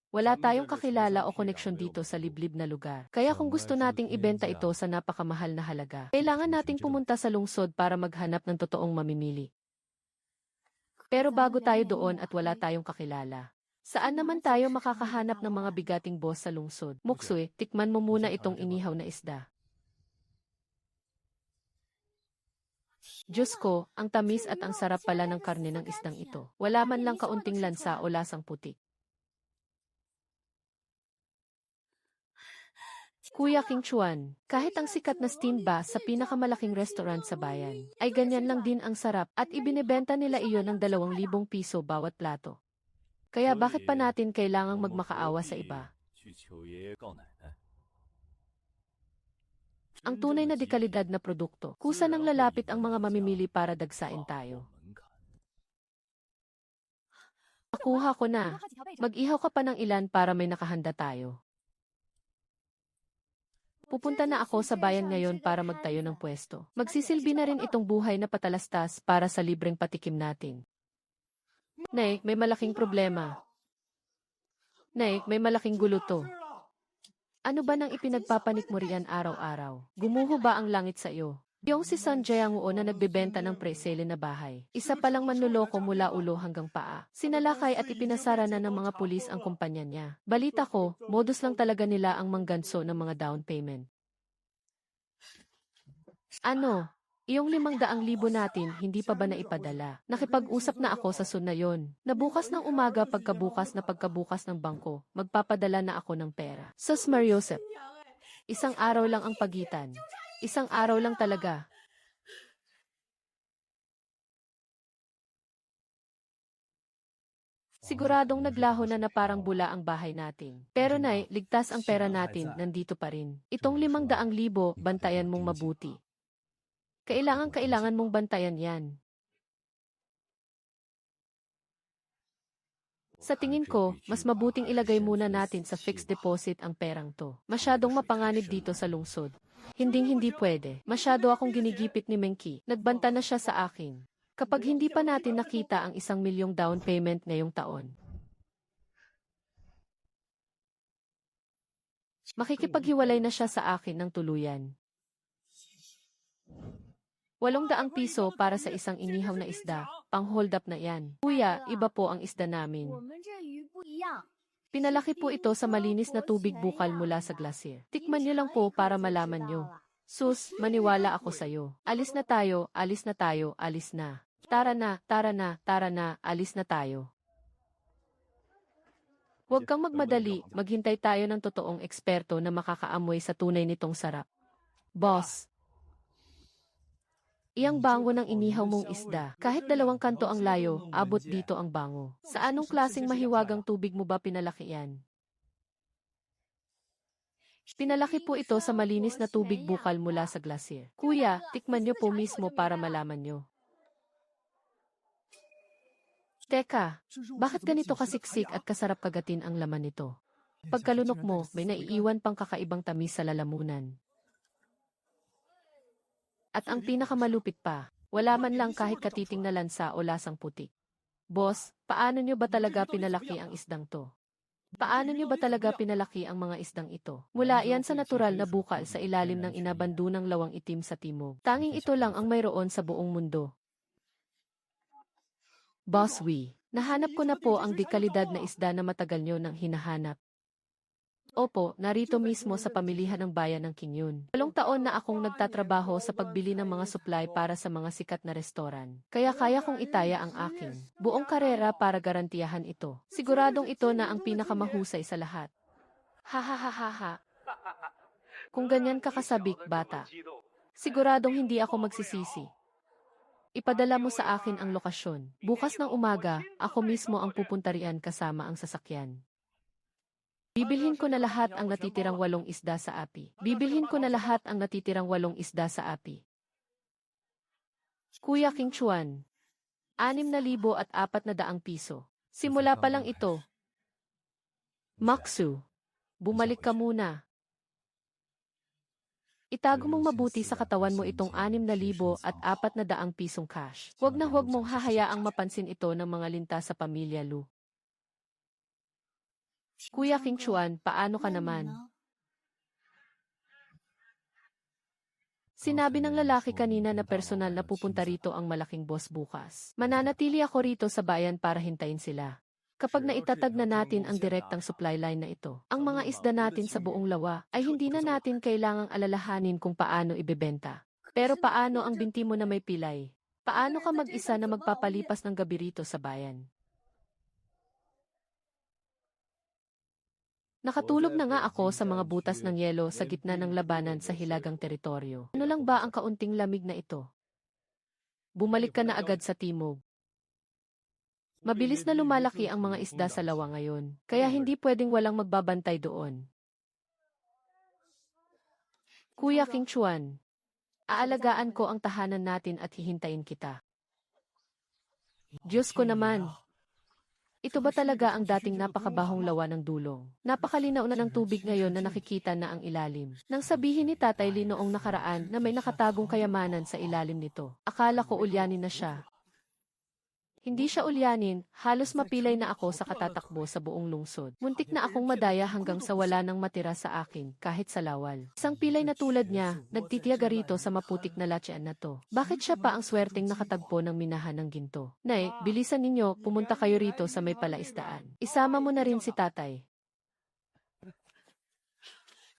Speaker 1: Wala tayong kakilala o koneksyon dito sa liblib na lugar. Kaya kung gusto nating ibenta ito sa napakamahal na halaga, kailangan nating pumunta sa lungsod para maghanap ng totoong mamimili. Pero bago tayo doon at wala tayong kakilala, saan naman tayo makakahanap ng mga bigating boss sa lungsod? Muksoy, tikman mo muna itong inihaw na isda. Diyos ko, ang tamis at ang sarap pala ng karne ng isdang ito. Wala man lang kaunting lansa o lasang putik. Kuya King Chuan, kahit ang sikat na steam ba sa pinakamalaking restaurant sa bayan, ay ganyan lang din ang sarap at ibinebenta nila iyon ng 2,000 piso bawat plato. Kaya bakit pa natin kailangang magmakaawa sa iba? Ang tunay na dekalidad na produkto, kusa nang lalapit ang mga mamimili para dagsain tayo. Nakuha ko na. Mag-ihaw ka pa ng ilan para may nakahanda tayo. Pupunta na ako sa bayan ngayon para magtayo ng pwesto. Magsisilbi na rin itong buhay na patalastas para sa libreng patikim natin. Nay, may malaking problema. Nay, may malaking gulo to. Ano ba nang ipinagpapanik mo riyan araw-araw? Gumuho ba ang langit sa iyo? Yung si San Jianguo na nagbebenta ng presele na bahay. Isa palang manluloko mula ulo hanggang paa. Sinalakay at ipinasara na ng mga pulis ang kumpanya niya. Balita ko, modus lang talaga nila ang mangganso ng mga down payment. Ano? Iyong 500,000 natin, hindi pa ba naipadala? Nakipag-usap na ako sa Sun na yon. Nabukas ng umaga pagkabukas ng bangko, magpapadala na ako ng pera. Sus Mariosep. 1 araw lang ang pagitan. 1 araw lang talaga. Siguradong naglaho na parang bula ang bahay natin. Pero nay, ligtas ang pera natin, nandito pa rin. Itong 500,000, bantayan mong mabuti. Kailangan mong bantayan yan. Sa tingin ko, mas mabuting ilagay muna natin sa fixed deposit ang perang to. Masyadong mapanganib dito sa lungsod. Hindi pwede. Masyado akong ginigipit ni Menki. Nagbanta na siya sa akin. Kapag hindi pa natin nakita ang 1 milyong down payment ngayong taon, makikipaghiwalay na siya sa akin ng tuluyan. 800 piso para sa isang inihaw na isda, pang hold up na yan. Kuya, iba po ang isda namin. Pinalaki po ito sa malinis na tubig bukal mula sa glacier. Tikman niyo lang po para malaman niyo. Sus, maniwala ako sa'yo. Alis na tayo, alis na tayo, alis na. Tara na, tara na, tara na, alis na tayo. Huwag kang magmadali, maghintay tayo ng totoong eksperto na makakaamoy sa tunay nitong sarap. Boss, iyang bango ng inihaw mong isda. Kahit 2 kanto ang layo, abot dito ang bango. Sa anong klaseng mahiwagang tubig mo ba pinalaki yan? Pinalaki po ito sa malinis na tubig bukal mula sa glacier. Kuya, tikman niyo po mismo para malaman niyo. Teka, bakit ganito kasiksik at kasarap kagatin ang laman nito? Pagkalunok mo, may naiiwan pang kakaibang tamis sa lalamunan. At ang pinakamalupit pa, wala man lang kahit katiting na lansa o lasang putik. Boss, paano nyo ba talaga pinalaki ang isdang to? Paano nyo ba talaga pinalaki ang mga isdang ito? Mula yan sa natural na bukal sa ilalim ng inabandunang lawang itim sa timog. Tanging ito lang ang mayroon sa buong mundo. Boss Wee, nahanap ko na po ang dekalidad na isda na matagal nyo nang hinahanap. Opo, narito mismo sa pamilihan ng bayan ng Kingyun. 8 taon na akong nagtatrabaho sa pagbili ng mga supply para sa mga sikat na restoran. Kaya kaya kong itaya ang akin buong karera para garantiyahan ito. Siguradong ito na ang pinakamahusay sa lahat. Ha. Kung ganyan ka kasabik, bata, siguradong hindi ako magsisisi. Ipadala mo sa akin ang lokasyon. Bukas ng umaga, ako mismo ang pupunta riyan kasama ang sasakyan. Bibilhin ko na lahat ang natitirang 8 isda sa api. Bibilhin ko na lahat ang natitirang 8 isda sa api. Kuya King Chuan, 6,400 piso. Simula pa lang ito. Maksu, bumalik ka muna. Itago mong mabuti sa katawan mo itong 6,400 pisong cash. Huwag na huwag mong hahayaang mapansin ito ng mga linta sa pamilya Lu. Kuya King Chuan, paano ka naman? Sinabi ng lalaki kanina na personal na pupunta rito ang malaking boss bukas. Mananatili ako rito sa bayan para hintayin sila. Kapag naitatag na natin ang direktang supply line na ito, ang mga isda natin sa buong lawa ay hindi na natin kailangang alalahanin kung paano ibebenta. Pero paano ang binti mo na may pilay? Paano ka mag-isa na magpapalipas ng gabi rito sa bayan? Nakatulog na nga ako sa mga butas ng yelo sa gitna ng labanan sa hilagang teritoryo. Ano lang ba ang kaunting lamig na ito? Bumalik ka na agad sa timog. Mabilis na lumalaki ang mga isda sa lawa ngayon, kaya hindi pwedeng walang magbabantay doon. Kuya King Chuan, aalagaan ko ang tahanan natin at hihintayin kita. Diyos ko naman! Ito ba talaga ang dating napakabahong lawa ng dulong? Napakalinaw na ng tubig ngayon na nakikita na ang ilalim. Nang sabihin ni Tatay Lee noong nakaraan na may nakatagong kayamanan sa ilalim nito, akala ko ulyanin na siya. Hindi siya ulyanin, halos mapilay na ako sa katatakbo sa buong lungsod. Muntik na akong madaya hanggang sa wala nang matira sa akin, kahit sa lawal. Isang pilay na tulad niya, nagtitiyaga rito sa maputik na latsyan na to. Bakit siya pa ang swerteng nakatagpo ng minahan ng ginto? Nay, bilisan ninyo, pumunta kayo rito sa may palaisdaan. Isama mo na rin si tatay.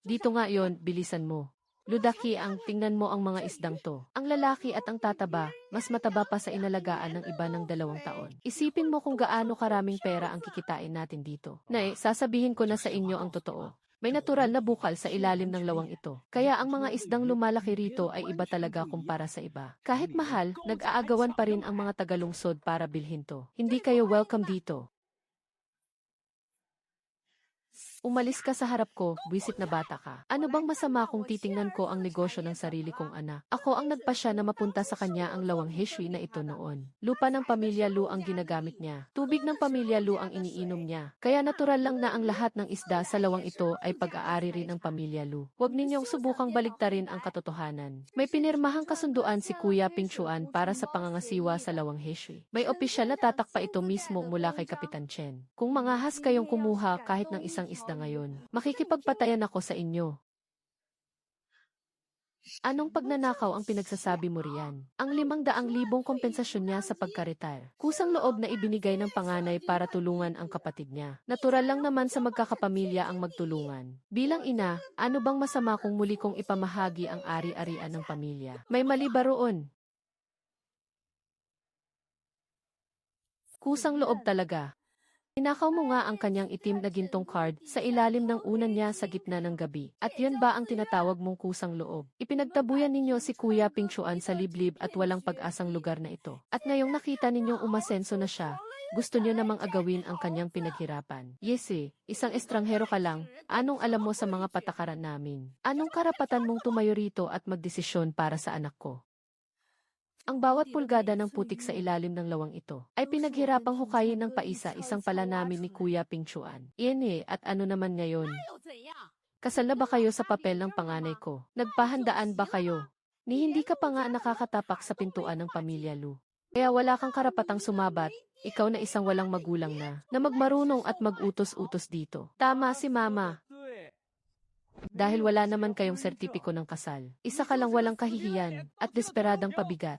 Speaker 1: Dito nga yon, bilisan mo. Ludaki ang tingnan mo ang mga isdang to. Ang lalaki at ang tataba, mas mataba pa sa inalagaan ng iba ng 2 taon. Isipin mo kung gaano karaming pera ang kikitain natin dito. Nay, sasabihin ko na sa inyo ang totoo. May natural na bukal sa ilalim ng lawang ito. Kaya ang mga isdang lumalaki rito ay iba talaga kumpara sa iba. Kahit mahal, nag-aagawan pa rin ang mga tagalungsod para bilhin to. Hindi kayo welcome dito. Umalis ka sa harap ko, buwisit na bata ka. Ano bang masama kung titingnan ko ang negosyo ng sarili kong anak? Ako ang nagpasya na mapunta sa kanya ang lawang hiswi na ito noon. Lupa ng pamilya Lu ang ginagamit niya. Tubig ng pamilya Lu ang iniinom niya. Kaya natural lang na ang lahat ng isda sa lawang ito ay pag-aari rin ng pamilya Lu. Huwag ninyong subukang baliktarin ang katotohanan. May pinirmahang kasunduan si Kuya Ping Chuan para sa pangangasiwa sa lawang hiswi. May opisyal na tatakpa ito mismo mula kay Kapitan Chen. Kung mangahas kayong kumuha kahit ng isang isda ngayon, makikipagpatayan ako sa inyo. Anong pagnanakaw ang pinagsasabi mo riyan? Ang 500,000 kompensasyon niya sa pagka-retire. Kusang loob na ibinigay ng panganay para tulungan ang kapatid niya. Natural lang naman sa magkakapamilya ang magtulungan. Bilang ina, ano bang masama kung muli kong ipamahagi ang ari-arian ng pamilya? May mali ba roon? Kusang loob talaga. Inakaw mo nga ang kanyang itim na gintong card sa ilalim ng unan niya sa gitna ng gabi. At yun ba ang tinatawag mong kusang loob? Ipinagtabuyan ninyo si Kuya Ping Chuan sa liblib at walang pag-asang lugar na ito. At ngayong nakita ninyong umasenso na siya, gusto niyo namang agawin ang kanyang pinaghirapan. Yes isang estranghero ka lang, anong alam mo sa mga patakaran namin? Anong karapatan mong tumayo rito at magdesisyon para sa anak ko? Ang bawat pulgada ng putik sa ilalim ng lawang ito ay pinaghirapang hukayin ng paisa-isang pala namin ni Kuya Ping Chuan. Iyan at ano naman ngayon? Kasal na ba kayo sa papel ng panganay ko? Nagpahandaan ba kayo? Ni hindi ka pa nga nakakatapak sa pintuan ng pamilya Lu. Kaya wala kang karapatang sumabat, ikaw na isang walang magulang na magmarunong at mag-utos-utos dito. Tama si Mama. Dahil wala naman kayong sertipiko ng kasal, isa ka lang walang kahihiyan at desperadang pabigat.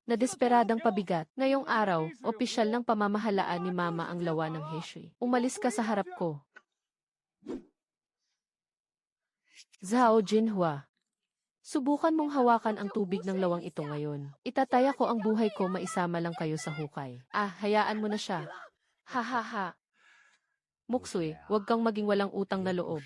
Speaker 1: Na desperadang pabigat, ngayong araw, opisyal ng pamamahalaan ni Mama ang lawa ng hiswi. Umalis ka sa harap ko. Zhao Jinhua. Subukan mong hawakan ang tubig ng lawang ito ngayon. Itataya ko ang buhay ko maisama lang kayo sa hukay. Hayaan mo na siya. Ha ha ha. Muksui, huwag kang maging walang utang na loob.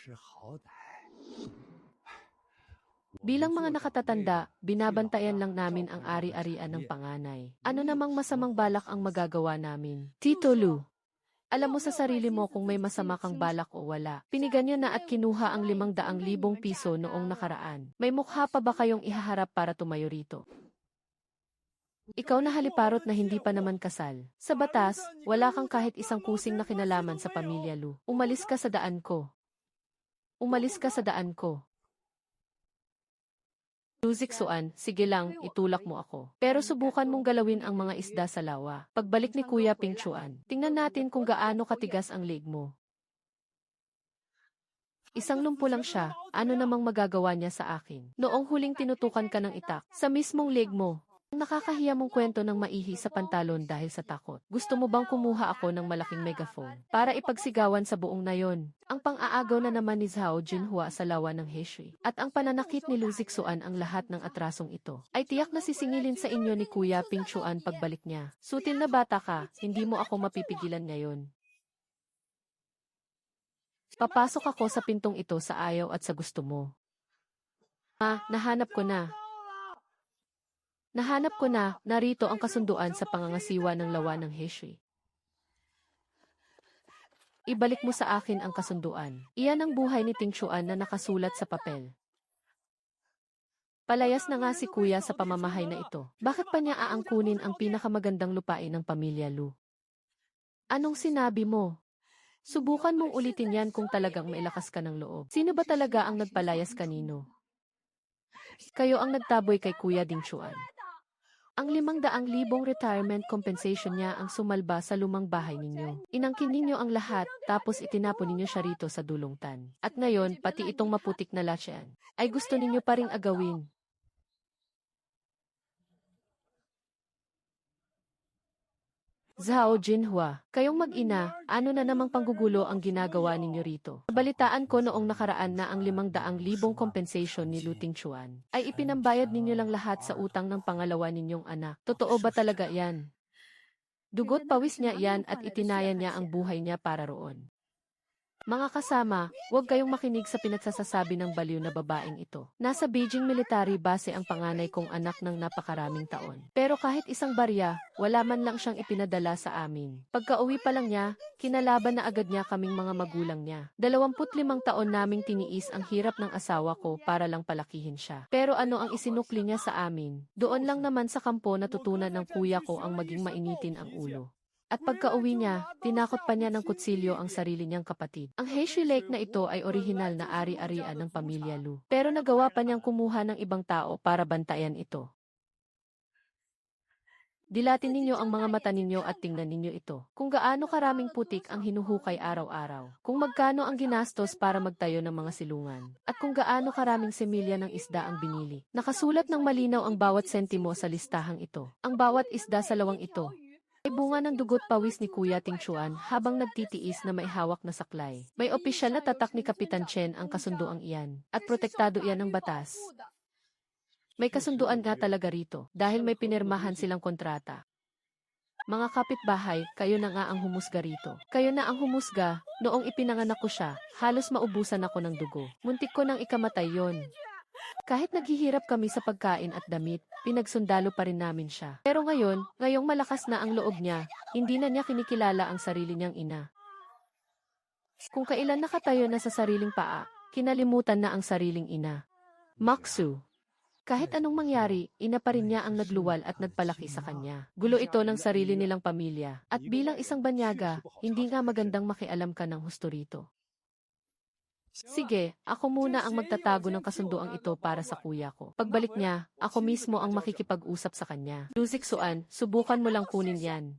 Speaker 1: Bilang mga nakatatanda, binabantayan lang namin ang ari-arian ng panganay. Ano namang masamang balak ang magagawa namin? Tito Lu, alam mo sa sarili mo kung may masama kang balak o wala. Piniganyan na at kinuha ang 500,000 piso noong nakaraan. May mukha pa ba kayong ihaharap para tumayo rito? Ikaw na haliparot na hindi pa naman kasal. Sa batas, wala kang kahit isang kusing na kinalaman sa pamilya Lu. Umalis ka sa daan ko. Umalis ka sa daan ko. Luzik Suan, sige lang, itulak mo ako. Pero subukan mong galawin ang mga isda sa lawa. Pagbalik ni Kuya Ping Chuan, tingnan natin kung gaano katigas ang leg mo. Isang lumpo lang siya, ano namang magagawa niya sa akin? Noong huling tinutukan ka ng itak, sa mismong leg mo. Nakakahiya mong kwento ng maihi sa pantalon dahil sa takot. Gusto mo bang kumuha ako ng malaking megaphone para ipagsigawan sa buong nayon? Ang pang-aagaw na naman ni Zhao Jinhua sa lawa ng hiswi at ang pananakit ni Luzik Suan ang lahat ng atrasong ito ay tiyak na sisingilin sa inyo ni Kuya Ping Chuan pagbalik niya. Sutil na bata ka, hindi mo ako mapipigilan ngayon. Papasok ako sa pintong ito sa ayaw at sa gusto mo. Nahanap ko na. Nahanap ko na, narito ang kasunduan sa pangangasiwa ng lawa ng hiswi. Ibalik mo sa akin ang kasunduan. Iyan ang buhay ni Ting Chuan na nakasulat sa papel. Palayas na nga si Kuya sa pamamahay na ito. Bakit pa niya aangkunin ang pinakamagandang lupain ng pamilya Lu? Anong sinabi mo? Subukan mong ulitin yan kung talagang mailakas ka ng loob. Sino ba talaga ang nagpalayas kanino? Kayo ang nagtaboy kay Kuya Ding Chuan. Ang 500,000 retirement compensation niya ang sumalba sa lumang bahay ninyo. Inangkin ninyo ang lahat, tapos itinapon ninyo siya rito sa dulungtan. At ngayon, pati itong maputik na lasyan, ay gusto ninyo pa ring agawin. Zhao Jinhua, kayong mag-ina, ano na namang panggugulo ang ginagawa ninyo rito? Balitaan ko noong nakaraan na ang 500,000 compensation ni Lu Ting Chuan ay ipinambayad ninyo lang lahat sa utang ng pangalawa ninyong anak. Totoo ba talaga yan? Dugot pawis niya yan at itinayan niya ang buhay niya para roon. Mga kasama, huwag kayong makinig sa pinagsasasabi ng baliw na babaeng ito. Nasa Beijing Military Base ang panganay kong anak ng napakaraming taon. Pero kahit isang barya, wala man lang siyang ipinadala sa amin. Pagka-uwi pa lang niya, kinalaban na agad niya kaming mga magulang niya. 25 taon naming tiniis ang hirap ng asawa ko para lang palakihin siya. Pero ano ang isinukli niya sa amin? Doon lang naman sa kampo natutunan ng kuya ko ang maging mainitin ang ulo. At pagka-uwi niya, tinakot pa niya ng kutsilyo ang sarili niyang kapatid. Ang Heshi Lake na ito ay orihinal na ari-arian ng pamilya Lu. Pero nagawa pa niyang kumuha ng ibang tao para bantayan ito. Dilatin ninyo ang mga mata ninyo at tingnan ninyo ito. Kung gaano karaming putik ang hinuhukay araw-araw. Kung magkano ang ginastos para magtayo ng mga silungan. At kung gaano karaming semilya ng isda ang binili. Nakasulat ng malinaw ang bawat sentimo sa listahang ito. Ang bawat isda sa lawang ito ay bunga ng dugot pawis ni Kuya Ting Chuan habang nagtitiis na may hawak na saklay. May opisyal na tatak ni Kapitan Chen ang kasunduang iyan, at protektado iyan ng batas. May kasunduan nga talaga rito, dahil may pinirmahan silang kontrata. Mga kapitbahay, kayo na nga ang humusga rito. Kayo na ang humusga, noong ipinanganak ko siya, halos maubusan ako ng dugo. Muntik ko nang ikamatay yon. Kahit naghihirap kami sa pagkain at damit, pinagsundalo pa rin namin siya. Pero ngayong malakas na ang loob niya, hindi na niya kinikilala ang sarili niyang ina. Kung kailan nakatayo na sa sariling paa, kinalimutan na ang sariling ina. Maksu. Kahit anong mangyari, ina pa rin niya ang nagluwal at nagpalaki sa kanya. Gulo ito ng sarili nilang pamilya. At bilang isang banyaga, hindi nga magandang makialam ka ng husto rito. Sige, ako muna ang magtatago ng kasunduang ito para sa kuya ko. Pagbalik niya, ako mismo ang makikipag-usap sa kanya. Lu Zixuan, subukan mo lang kunin yan.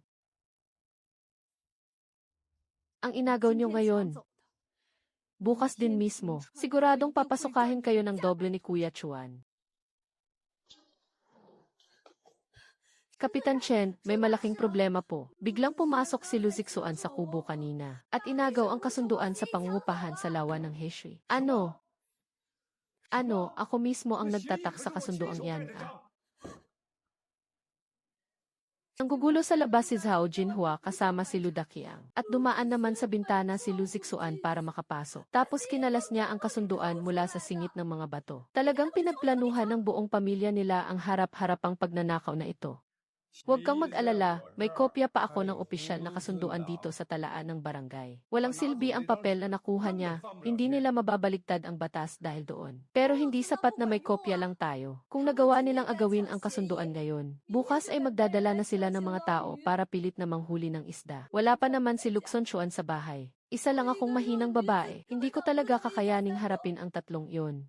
Speaker 1: Ang inagaw niyo ngayon. Bukas din mismo, siguradong papasukahin kayo ng doble ni Kuya Chuan. Kapitan Chen, may malaking problema po. Biglang pumasok si Lu Zixuan sa kubo kanina at inagaw ang kasunduan sa pangungupahan sa lawa ng Heshi. Ano? Ako mismo ang nagtatak sa kasunduang yan. Nanggugulo sa labas si Zhao Jinhua kasama si Lu Daqiang at dumaan naman sa bintana si Lu Zixuan para makapasok. Tapos kinalas niya ang kasunduan mula sa singit ng mga bato. Talagang pinagplanuhan ng buong pamilya nila ang harap-harapang pagnanakaw na ito. Huwag kang mag-alala, may kopya pa ako ng opisyal na kasunduan dito sa talaan ng barangay. Walang silbi ang papel na nakuha niya, hindi nila mababaligtad ang batas dahil doon. Pero hindi sapat na may kopya lang tayo. Kung nagawa nilang agawin ang kasunduan ngayon, bukas ay magdadala na sila ng mga tao para pilit na manghuli ng isda. Wala pa naman si Luxon Chuan sa bahay. Isa lang akong mahinang babae, hindi ko talaga kakayaning harapin ang tatlong iyon.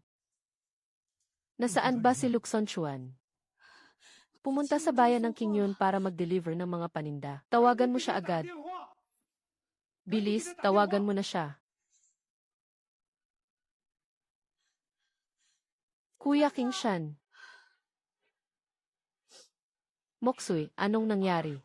Speaker 1: Nasaan ba si Luxon Chuan? Pumunta sa bayan ng Qingyun para mag-deliver ng mga paninda. Tawagan mo siya agad. Bilis, tawagan mo na siya. Kuya Qingshan. Moksui, anong nangyari?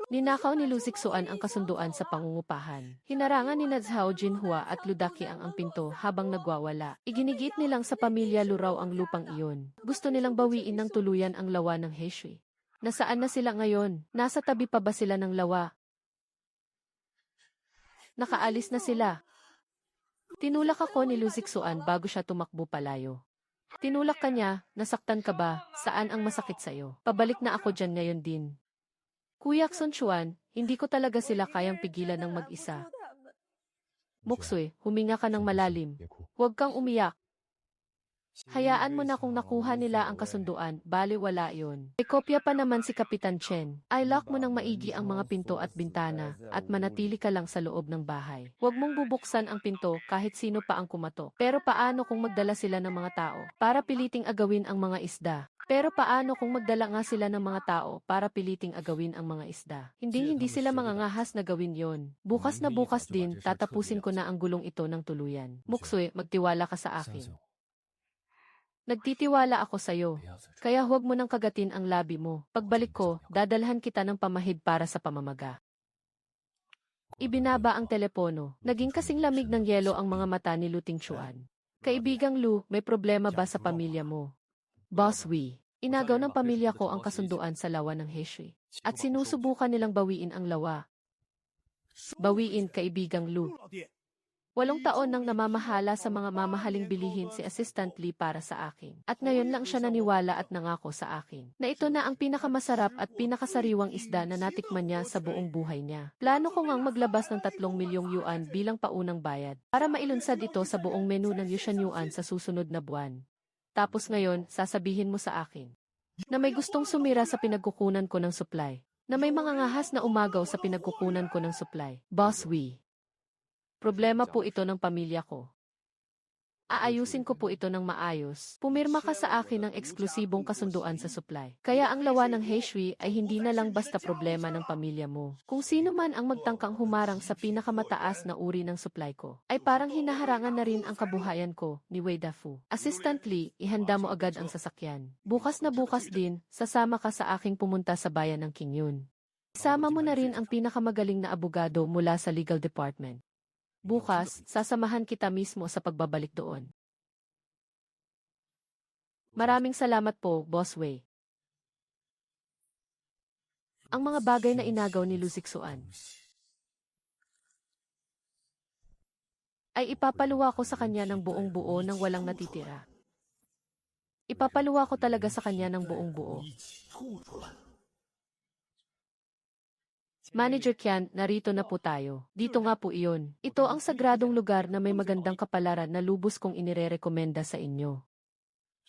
Speaker 1: Ninakaw ni Lu Zixuan ang kasunduan sa pangungupahan. Hinarangan ni Zhao Jinhua at Lu Daqiang ang pinto habang nagwawala. Iginigit nilang sa pamilya Lu raw ang lupang iyon. Gusto nilang bawiin ng tuluyan ang lawa ng Heshi. Nasaan na sila ngayon? Nasa tabi pa ba sila ng lawa? Nakaalis na sila. Tinulak ako ni Lu Zixuan bago siya tumakbo palayo. Tinulak ka niya, nasaktan ka ba? Saan ang masakit sa'yo? Pabalik na ako dyan ngayon din. Kuya Xun Chuan, hindi ko talaga sila kayang pigilan ng mag-isa. Moksui, huminga ka ng malalim. Huwag kang umiyak. Hayaan mo na kung nakuha nila ang kasunduan, bali wala yon. May kopya pa naman si Kapitan Chen. I-lock mo ng maigi ang mga pinto at bintana, at manatili ka lang sa loob ng bahay. Huwag mong bubuksan ang pinto kahit sino pa ang kumatok. Pero paano kung magdala sila ng mga tao para piliting agawin ang mga isda? Pero paano kung magdala nga sila ng mga tao para piliting agawin ang mga isda? Hindi sila mangangahas na gawin yon. Bukas na bukas din, tatapusin ko na ang gulong ito ng tuluyan. Moksui, magtiwala ka sa akin. Nagtitiwala ako sa'yo. Kaya huwag mo nang kagatin ang labi mo. Pagbalik ko, dadalhan kita ng pamahid para sa pamamaga. Ibinaba ang telepono. Naging kasing lamig ng yelo ang mga mata ni Lu Tingchuan. Kaibigang Lu, may problema ba sa pamilya mo? Boss Wee, inagaw ng pamilya ko ang kasunduan sa lawa ng Heshi. At sinusubukan nilang bawiin ang lawa. Bawiin, kaibigang Lu. 8 taon nang namamahala sa mga mamahaling bilihin si Assistant Lee para sa akin. At ngayon lang siya naniwala at nangako sa akin na ito na ang pinakamasarap at pinakasariwang isda na natikman niya sa buong buhay niya. Plano ko ngang maglabas ng 3 milyong yuan bilang paunang bayad para mailunsad ito sa buong menu ng Yushan Yuan sa susunod na buwan. Tapos ngayon, sasabihin mo sa akin na may gustong sumira sa pinagkukunan ko ng supply, na may mga ngahas na umagaw sa pinagkukunan ko ng supply. Boss Wee. Problema po ito ng pamilya ko. Aayusin ko po ito ng maayos. Pumirma ka sa akin ng eksklusibong kasunduan sa supply. Kaya ang lawa ng Heishui ay hindi na lang basta problema ng pamilya mo. Kung sino man ang magtangkang humarang sa pinakamataas na uri ng supply ko, ay parang hinaharangan na rin ang kabuhayan ko, ni Wei Dafu. Assistant Lee, ihanda mo agad ang sasakyan. Bukas na bukas din, sasama ka sa aking pumunta sa bayan ng Qingyun. Isama mo na rin ang pinakamagaling na abogado mula sa legal department. Bukas, sasamahan kita mismo sa pagbabalik doon. Maraming salamat po, Boss Wei. Ang mga bagay na inagaw ni Lu Zixuan ay ipapaluwa ko sa kanya ng buong buo nang walang natitira. Ipapaluwa ko talaga sa kanya ng buong buo. Manager Qian, narito na po tayo. Dito nga po iyon. Ito ang sagradong lugar na may magandang kapalaran na lubos kong inirerekomenda sa inyo.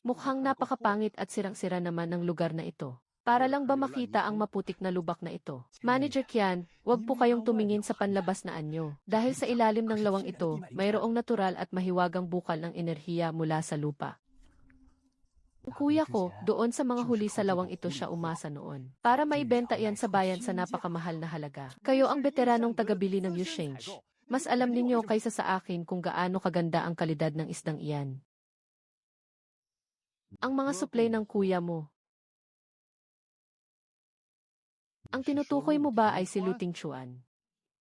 Speaker 1: Mukhang napakapangit at sirang-sira naman ng lugar na ito. Para lang ba makita ang maputik na lubak na ito? Manager Qian, huwag po kayong tumingin sa panlabas na anyo. Dahil sa ilalim ng lawang ito, mayroong natural at mahiwagang bukal ng enerhiya mula sa lupa. Ang kuya ko, doon sa mga huli sa lawang ito siya umasa noon. Para maibenta yan sa bayan sa napakamahal na halaga. Kayo ang veteranong tagabili ng Yusheng. Mas alam ninyo kaysa sa akin kung gaano kaganda ang kalidad ng isdang iyan. Ang mga supply ng kuya mo. Ang tinutukoy mo ba ay si Lu Tingchuan?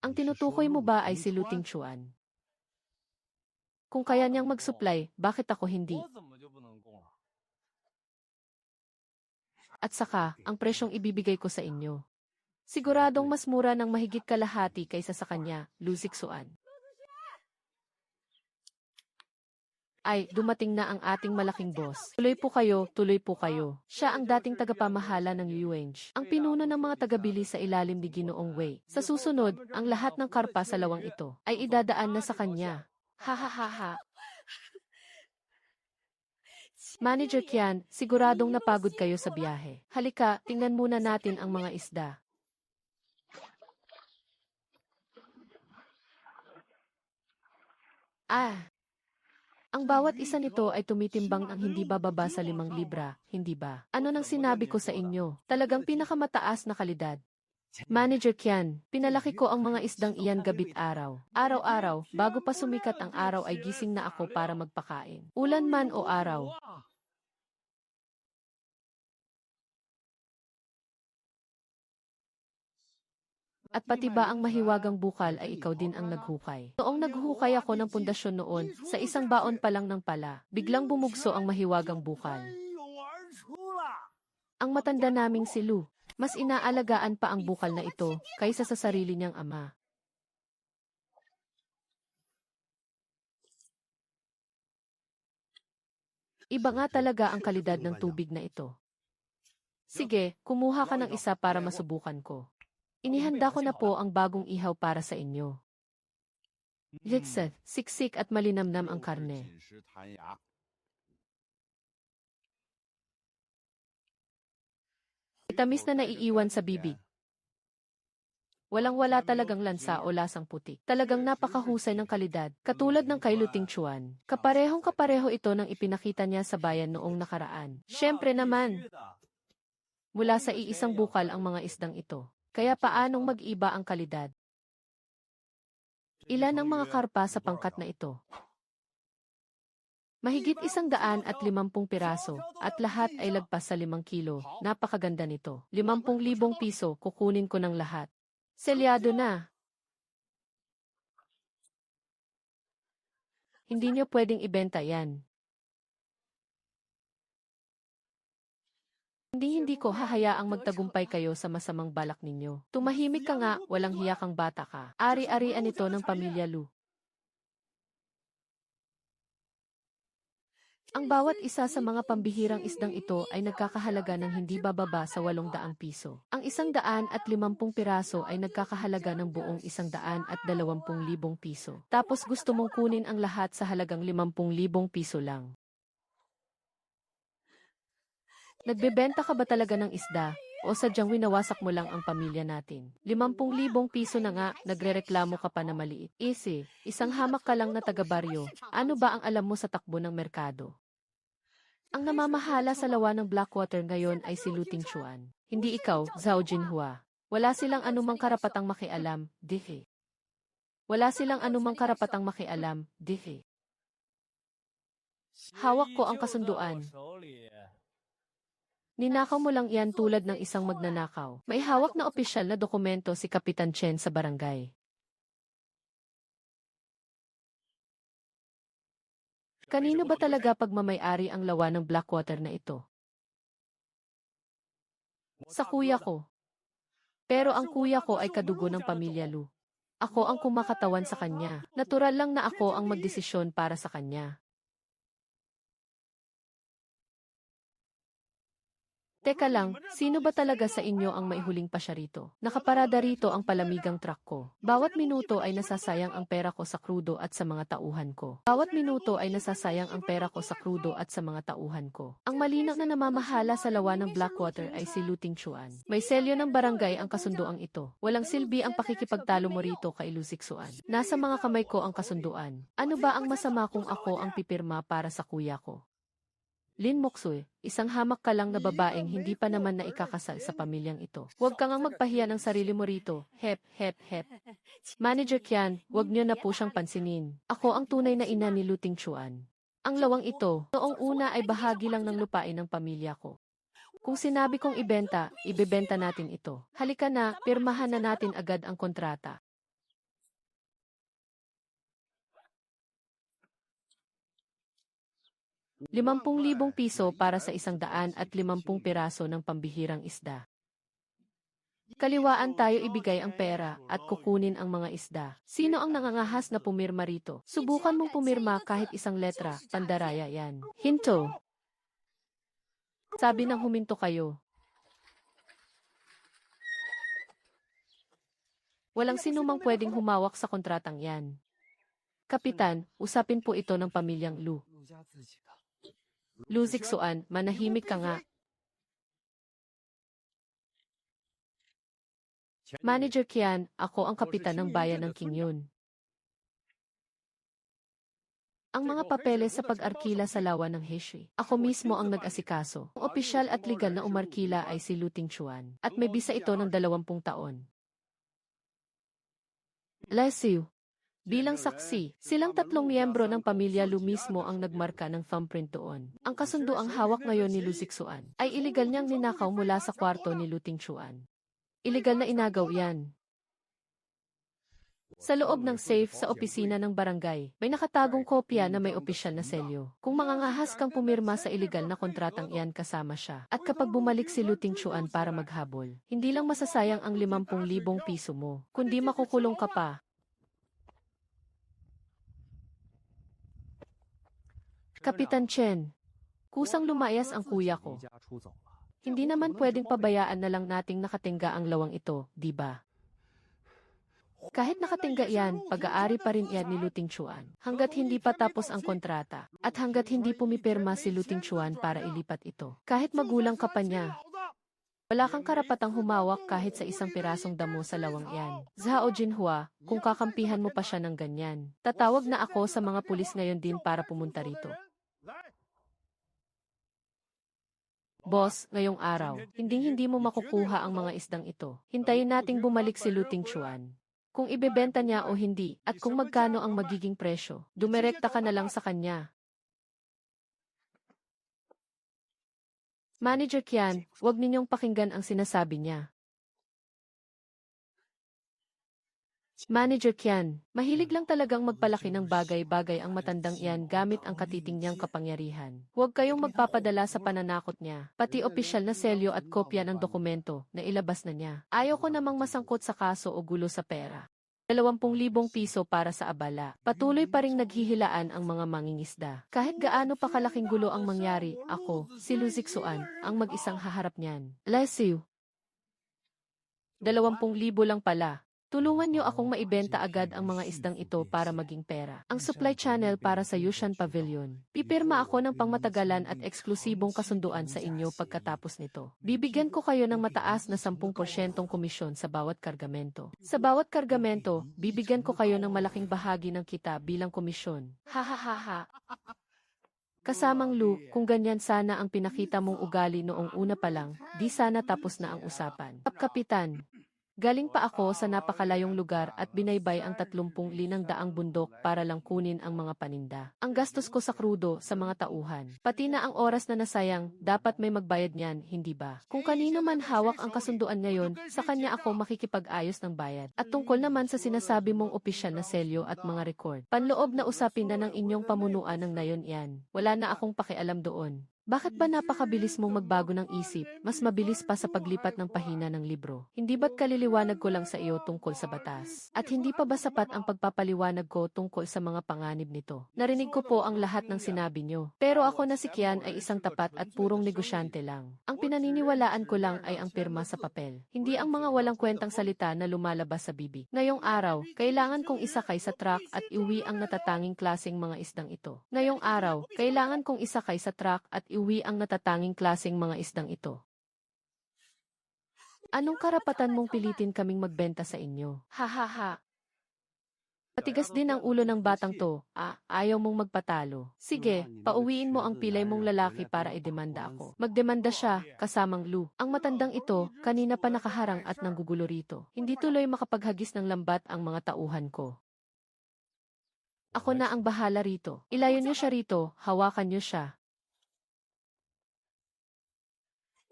Speaker 1: Ang tinutukoy mo ba ay si Lu Tingchuan? Kung kaya niyang mag-supply, bakit ako hindi? At saka, ang presyong ibibigay ko sa inyo. Siguradong mas mura ng mahigit kalahati kaysa sa kanya, Lu Zixuan. Ay, dumating na ang ating malaking boss. Tuloy po kayo, tuloy po kayo. Siya ang dating tagapamahala ng Yuange, ang pinuno ng mga tagabili sa ilalim ni Ginoong Wei. Sa susunod, ang lahat ng karpa sa lawang ito ay idadaan na sa kanya. Ha ha ha ha. Manager Qian, siguradong napagod kayo sa biyahe. Halika, tingnan muna natin ang mga isda. Ang bawat isa nito ay tumitimbang ng hindi bababa sa 5 libra, hindi ba? Ano nang sinabi ko sa inyo? Talagang pinakamataas na kalidad. Manager Qian, pinalaki ko ang mga isdang iyan gabit araw. Araw-araw, bago pa sumikat ang araw ay gising na ako para magpakain. Ulan man o araw. At pati ba ang mahiwagang bukal ay ikaw din ang naghukay? Noong naghukay ako ng pundasyon noon, sa isang baon pa lang ng pala, biglang bumugso ang mahiwagang bukal. Ang matanda naming si Lu, mas inaalagaan pa ang bukal na ito kaysa sa sarili niyang ama. Iba nga talaga ang kalidad ng tubig na ito. Sige, kumuha ka ng isa para masubukan ko. Inihanda ko na po ang bagong ihaw para sa inyo. Litsa, siksik at malinamnam ang karne. Itamis na naiiwan sa bibig. Walang-wala talagang lansa o lasang putik. Talagang napakahusay ng kalidad, katulad ng kay Lu Tingchuan. Kaparehong-kapareho ito ng ipinakita niya sa bayan noong nakaraan. Siyempre naman, mula sa iisang bukal ang mga isdang ito. Kaya paanong mag-iba ang kalidad? Ilan ang mga karpa sa pangkat na ito? Mahigit 150 piraso, at lahat ay lagpas sa 5 kilo. Napakaganda nito. 50,000 piso, kukunin ko ng lahat. Selyado na. Hindi niyo pwedeng ibenta yan. Hindi ko hahayaang magtagumpay kayo sa masamang balak ninyo. Tumahimik ka nga, walang hiya kang bata ka. Ari-arian ito ng pamilya Lu. Ang bawat isa sa mga pambihirang isdang ito ay nagkakahalaga ng hindi bababa sa 800 piso. Ang 150 piraso ay nagkakahalaga ng buong 120,000 piso. Tapos gusto mong kunin ang lahat sa halagang 50,000 piso lang. Nagbebenta ka ba talaga ng isda? O sadyang winawasak mo lang ang pamilya natin? 50,000 piso na nga, nagrereklamo ka pa na maliit. Easy, isang hamak ka lang na taga-baryo. Ano ba ang alam mo sa takbo ng merkado? Ang namamahala sa lawa ng Blackwater ngayon ay si Lu Tingchuan. Hindi ikaw, Zhao Jinhua. Wala silang anumang karapatang makialam, dihe. Wala silang anumang karapatang makialam, dihe. Hawak ko ang kasunduan. Ninakaw mo lang yan tulad ng isang magnanakaw. May hawak na opisyal na dokumento si Kapitan Chen sa barangay. Kanino ba talaga pagmamay-ari ang lawa ng Blackwater na ito? Sa kuya ko. Pero ang kuya ko ay kadugo ng pamilya Lu. Ako ang kumakatawan sa kanya. Natural lang na ako ang magdesisyon para sa kanya. Teka lang, sino ba talaga sa inyo ang maihuling pa siya rito? Nakaparada rito ang palamigang truck ko. Bawat minuto ay nasasayang ang pera ko sa krudo at sa mga tauhan ko. Bawat minuto ay nasasayang ang pera ko sa krudo at sa mga tauhan ko. Ang malinaw na namamahala sa lawa ng Blackwater ay si Lu Tingchuan. May selyo ng barangay ang kasunduang ito. Walang silbi ang pakikipagtalo mo rito kay Lu Zixuan. Nasa mga kamay ko ang kasunduan. Ano ba ang masama kung ako ang pipirma para sa kuya ko? Lin Moxue, isang hamak ka lang na babaeng hindi pa naman na ikakasal sa pamilyang ito. Huwag kang magpahiya ng sarili mo rito. Hep, hep, hep. Manager Qian, huwag niyo na po siyang pansinin. Ako ang tunay na ina ni Lu Tingchuan. Ang lawang ito, noong una ay bahagi lang ng lupain ng pamilya ko. Kung sinabi kong ibenta, ibebenta natin ito. Halika na, pirmahan na natin agad ang kontrata. 50,000 piso para sa 150 piraso ng pambihirang isda. Kaliwaan tayo ibigay ang pera at kukunin ang mga isda. Sino ang nangangahas na pumirma rito? Subukan mong pumirma kahit isang letra, pandaraya yan. Hinto. Sabi ng huminto kayo. Walang sinumang pwedeng humawak sa kontratang yan. Kapitan, usapin po ito ng pamilyang Lu. Lu Zixuan, manahimik ka nga. Manager Qian, ako ang kapitan ng bayan ng Qingyun. Ang mga papeles sa pag-arkila sa lawa ng Heshi. Ako mismo ang nag-asikaso. Ang opisyal at legal na umarkila ay si Lu Tingchuan. At may bisa ito ng 20 taon. Lesiu. Bilang saksi, silang 3 miyembro ng pamilya Lu mismo ang nagmarka ng thumbprint doon. Ang kasunduang hawak ngayon ni Lu Zixuan ay iligal niyang ninakaw mula sa kwarto ni Lu Tingchuan. Iligal na inagaw yan. Sa loob ng safe sa opisina ng barangay, may nakatagong kopya na may opisyal na selyo. Kung mangangahas kang pumirma sa iligal na kontratang iyan kasama siya, at kapag bumalik si Lu Tingchuan para maghabol, hindi lang masasayang ang 50,000 piso mo, kundi makukulong ka pa. Kapitan Chen, kusang lumayas ang kuya ko. Hindi naman pwedeng pabayaan na lang nating nakatingga ang lawang ito, di ba? Kahit nakatingga yan, pag-aari pa rin yan ni Lu Tingchuan. Hanggat hindi pa tapos ang kontrata, at hanggat hindi pumipirma si Lu Tingchuan para ilipat ito. Kahit magulang ka pa niya, wala kang karapatang humawak kahit sa isang pirasong damo sa lawang yan. Zhao Jinhua, kung kakampihan mo pa siya ng ganyan, tatawag na ako sa mga pulis ngayon din para pumunta rito. Boss, ngayong araw, hindi mo makukuha ang mga isdang ito. Hintayin nating bumalik si Lu Tingchuan. Kung ibebenta niya o hindi, at kung magkano ang magiging presyo, dumirekta ka na lang sa kanya. Manager Qian, huwag ninyong pakinggan ang sinasabi niya. Manager Kian, mahilig lang talagang magpalaki ng bagay-bagay ang matandang iyan gamit ang katiting niyang kapangyarihan. Huwag kayong magpapadala sa pananakot niya, pati opisyal na selyo at kopya ng dokumento na ilabas na niya. Ayaw ko namang masangkot sa kaso o gulo sa pera. 20,000 piso para sa abala. Patuloy pa ring naghihilaan ang mga mangingisda. Kahit gaano pa kalaking gulo ang mangyari, ako, si Luzik Suan, ang mag-isang haharap niyan. Lesiu. 20,000 lang pala. Tulungan niyo akong maibenta agad ang mga isdang ito para maging pera. Ang supply channel para sa Yushan Pavilion. Pipirma ako ng pangmatagalan at eksklusibong kasunduan sa inyo pagkatapos nito. Bibigyan ko kayo ng mataas na 10% komisyon sa bawat kargamento. Sa bawat kargamento, bibigyan ko kayo ng malaking bahagi ng kita bilang komisyon. Ha. Kasamang Lu, kung ganyan sana ang pinakita mong ugali noong una pa lang, di sana tapos na ang usapan. Kapitan. Galing pa ako sa napakalayong lugar at binaybay ang 30 linang daang bundok para lang kunin ang mga paninda. Ang gastos ko sa krudo sa mga tauhan. Pati na ang oras na nasayang, dapat may magbayad niyan, hindi ba? Kung kanino man hawak ang kasunduan ngayon, sa kanya ako makikipag-ayos ng bayad. At tungkol naman sa sinasabi mong opisyal na selyo at mga record, panloob na usapin na ng inyong pamunuan ng nayon yan. Wala na akong pakialam doon. Bakit ba napakabilis mong magbago ng isip, mas mabilis pa sa paglipat ng pahina ng libro? Hindi ba't kaliliwanag ko lang sa iyo tungkol sa batas? At hindi pa ba sapat ang pagpapaliwanag ko tungkol sa mga panganib nito? Narinig ko po ang lahat ng sinabi niyo. Pero ako na si Kian ay isang tapat at purong negosyante lang. Ang pinaniniwalaan ko lang ay ang pirma sa papel. Hindi ang mga walang kwentang salita na lumalabas sa bibig. Ngayong araw, kailangan kong isakay sa truck at iuwi ang natatanging klaseng mga isdang ito. Ngayong araw, kailangan kong isakay sa truck at iuwi ang natatanging klaseng mga isdang ito. Anong karapatan mong pilitin kaming magbenta sa inyo? Ha. Patigas din ang ulo ng batang to. Ayaw mong magpatalo. Sige, pauwiin mo ang pilay mong lalaki para idemanda ako. Magdemanda siya, kasamang Lu. Ang matandang ito, kanina pa nakaharang at nanggugulo rito. Hindi tuloy makapaghagis ng lambat ang mga tauhan ko. Ako na ang bahala rito. Ilayo niyo siya rito, hawakan niyo siya.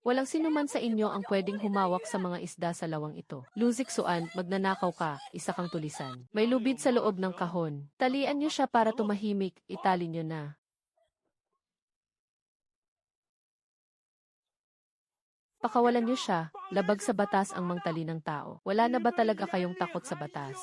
Speaker 1: Walang sinuman sa inyo ang pwedeng humawak sa mga isda sa lawang ito. Luzik Suan, magnanakaw ka, isa kang tulisan. May lubid sa loob ng kahon. Talian niyo siya para tumahimik, itali niyo na. Pakawalan niyo siya, labag sa batas ang mangtali ng tao. Wala na ba talaga kayong takot sa batas?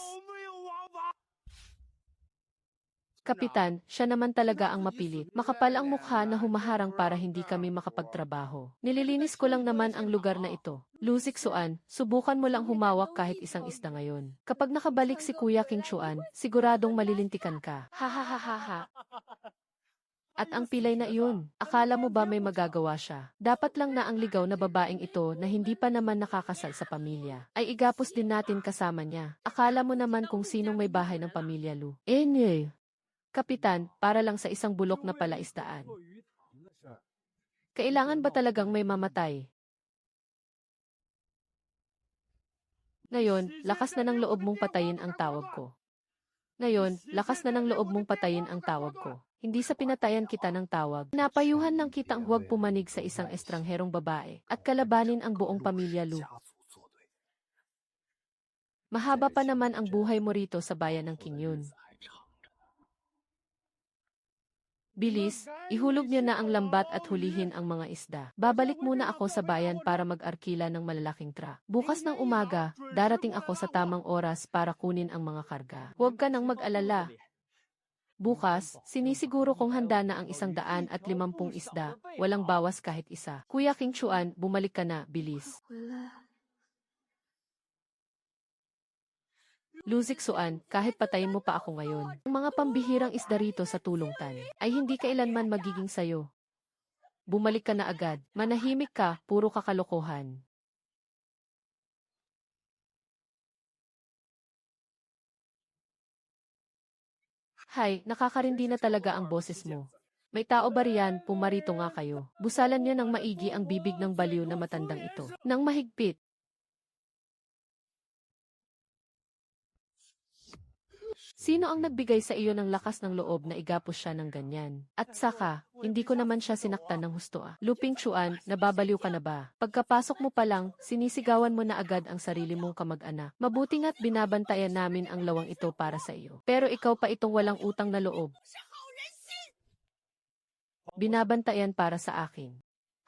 Speaker 1: Kapitan, siya naman talaga ang mapilit. Makapal ang mukha na humaharang para hindi kami makapagtrabaho. Nililinis ko lang naman ang lugar na ito. Luzik Suan, subukan mo lang humawak kahit isang isda ngayon. Kapag nakabalik si Kuya King Chuan, siguradong malilintikan ka. Ha. At ang pilay na iyon, akala mo ba may magagawa siya? Dapat lang na ang ligaw na babaeng ito na hindi pa naman nakakasal sa pamilya, ay igapos din natin kasama niya. Akala mo naman kung sinong may bahay ng pamilya Lu. Kapitan, para lang sa isang bulok na palaisdaan. Kailangan ba talagang may mamatay? Ngayon, lakas na ng loob mong patayin ang tawag ko. Hindi sa pinatayan kita ng tawag. Napayuhan lang kitang huwag pumanig sa isang estrangherong babae at kalabanin ang buong pamilya Lu. Mahaba pa naman ang buhay mo rito sa bayan ng Qingyun. Bilis, ihulog niyo na ang lambat at hulihin ang mga isda. Babalik muna ako sa bayan para mag-arkila ng malalaking truck. Bukas ng umaga, darating ako sa tamang oras para kunin ang mga karga. Huwag ka nang mag-alala. Bukas, sinisiguro kong handa na ang 150 isda, walang bawas kahit isa. Kuya King Chuan, bumalik ka na, bilis. Luzik Suan, kahit patayin mo pa ako ngayon. Ang mga pambihirang isda rito sa Tulungtan ay hindi kailanman magiging sayo. Bumalik ka na agad. Manahimik ka, puro kakalokohan. Hay, nakakarindi na talaga ang boses mo. May tao ba riyan, pumarito nga kayo. Busalan niyo ng maigi ang bibig ng baliw na matandang ito. Nang mahigpit. Sino ang nagbigay sa iyo ng lakas ng loob na igapos siya ng ganyan? At saka, hindi ko naman siya sinaktan ng husto ah. Luping Chuan, nababaliw ka na ba? Pagkapasok mo pa lang, sinisigawan mo na agad ang sarili mong kamag-anak. Mabuti nga't binabantayan namin ang lawang ito para sa iyo. Pero ikaw pa itong walang utang na loob. Binabantayan para sa akin.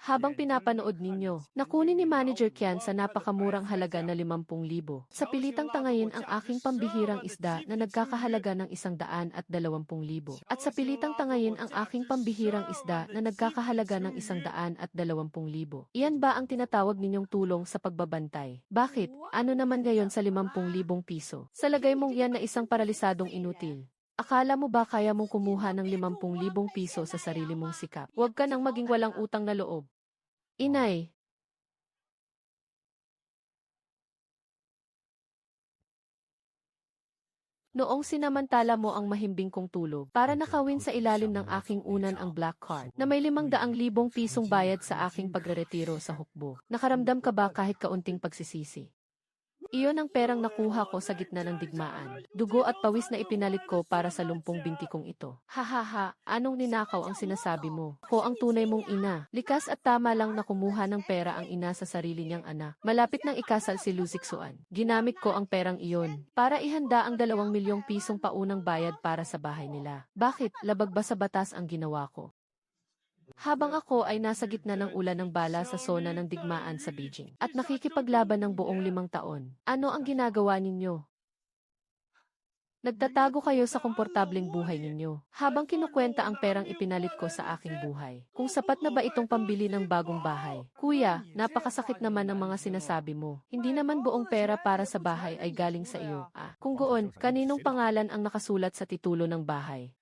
Speaker 1: Habang pinapanood ninyo, nakunin ni Manager Kian sa napakamurang halaga na 50,000. Sa pilitang tangayin ang aking pambihirang isda na nagkakahalaga ng 120,000. At sa pilitang tangayin ang aking pambihirang isda na nagkakahalaga ng 120,000. Iyan ba ang tinatawag ninyong tulong sa pagbabantay? Bakit? Ano naman ngayon sa 50,000 piso? Sa lagay mong yan na isang paralisadong inutil. Akala mo ba kaya mong kumuha ng 50,000 piso sa sarili mong sikap? Huwag ka nang maging walang utang na loob. Inay. Noong sinamantala mo ang mahimbing kong tulog para nakawin sa ilalim ng aking unan ang black card na may 500,000 pisong bayad sa aking pagreretiro sa hukbo. Nakaramdam ka ba kahit kaunting pagsisisi? Iyon ang perang nakuha ko sa gitna ng digmaan. Dugo at pawis na ipinalit ko para sa lumpong binti kong ito. Hahaha, anong ninakaw ang sinasabi mo? Ako ang tunay mong ina. Likas at tama lang na kumuha ng pera ang ina sa sarili niyang anak. Malapit nang ikasal si Luziksuan. Ginamit ko ang perang iyon para ihanda ang 2,000,000 pisong paunang bayad para sa bahay nila. Bakit? Labag ba sa batas ang ginawa ko? Habang ako ay nasa gitna ng ulan ng bala sa zona ng digmaan sa Beijing at nakikipaglaban ng buong 5 taon, ano ang ginagawa ninyo? Nagtatago kayo sa komportableng buhay ninyo habang kinukwenta ang perang ipinalit ko sa aking buhay. Kung sapat na ba itong pambili ng bagong bahay? Kuya, napakasakit naman ng mga sinasabi mo. Hindi naman buong pera para sa bahay ay galing sa iyo. Kung goon, kaninong pangalan ang nakasulat sa titulo ng bahay?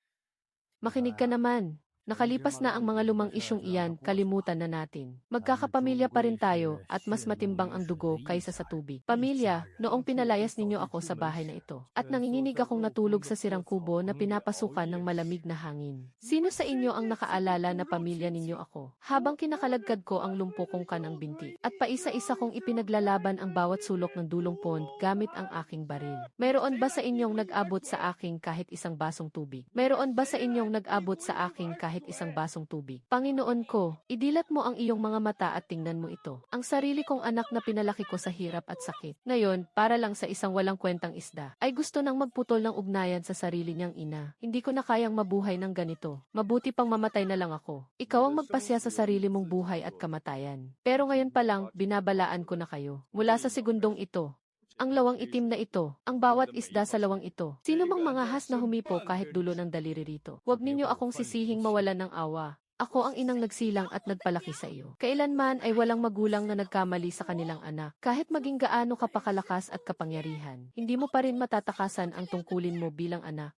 Speaker 1: Makinig ka naman. Nakalipas na ang mga lumang isyong iyan, kalimutan na natin. Magkakapamilya pa rin tayo at mas matimbang ang dugo kaysa sa tubig. Pamilya, noong pinalayas ninyo ako sa bahay na ito at nanginginig akong natulog sa sirang kubo na pinapasukan ng malamig na hangin. Sino sa inyo ang nakaalala na pamilya ninyo ako? Habang kinakalagkad ko ang lumpo kong kanang binti at paisa-isa kong ipinaglalaban ang bawat sulok ng dulong pond gamit ang aking baril. Mayroon ba sa inyong nag-abot sa aking kahit isang basong tubig? Mayroon ba sa inyong nag-abot sa aking kahit isang basong tubig? Panginoon ko, idilat mo ang iyong mga mata at tingnan mo ito. Ang sarili kong anak na pinalaki ko sa hirap at sakit. Ngayon, para lang sa isang walang kwentang isda, ay gusto nang magputol ng ugnayan sa sarili niyang ina. Hindi ko na kayang mabuhay ng ganito. Mabuti pang mamatay na lang ako. Ikaw ang magpasya sa sarili mong buhay at kamatayan. Pero ngayon pa lang, binabalaan ko na kayo. Mula sa segundong ito, ang lawang itim na ito, ang bawat isda sa lawang ito. Sino mang mangahas na humipo kahit dulo ng daliri rito. Huwag ninyo akong sisihing mawalan ng awa. Ako ang inang nagsilang at nagpalaki sa iyo. Kailanman ay walang magulang na nagkamali sa kanilang anak. Kahit maging gaano ka pakalakas at kapangyarihan, hindi mo pa rin matatakasan ang tungkulin mo bilang anak.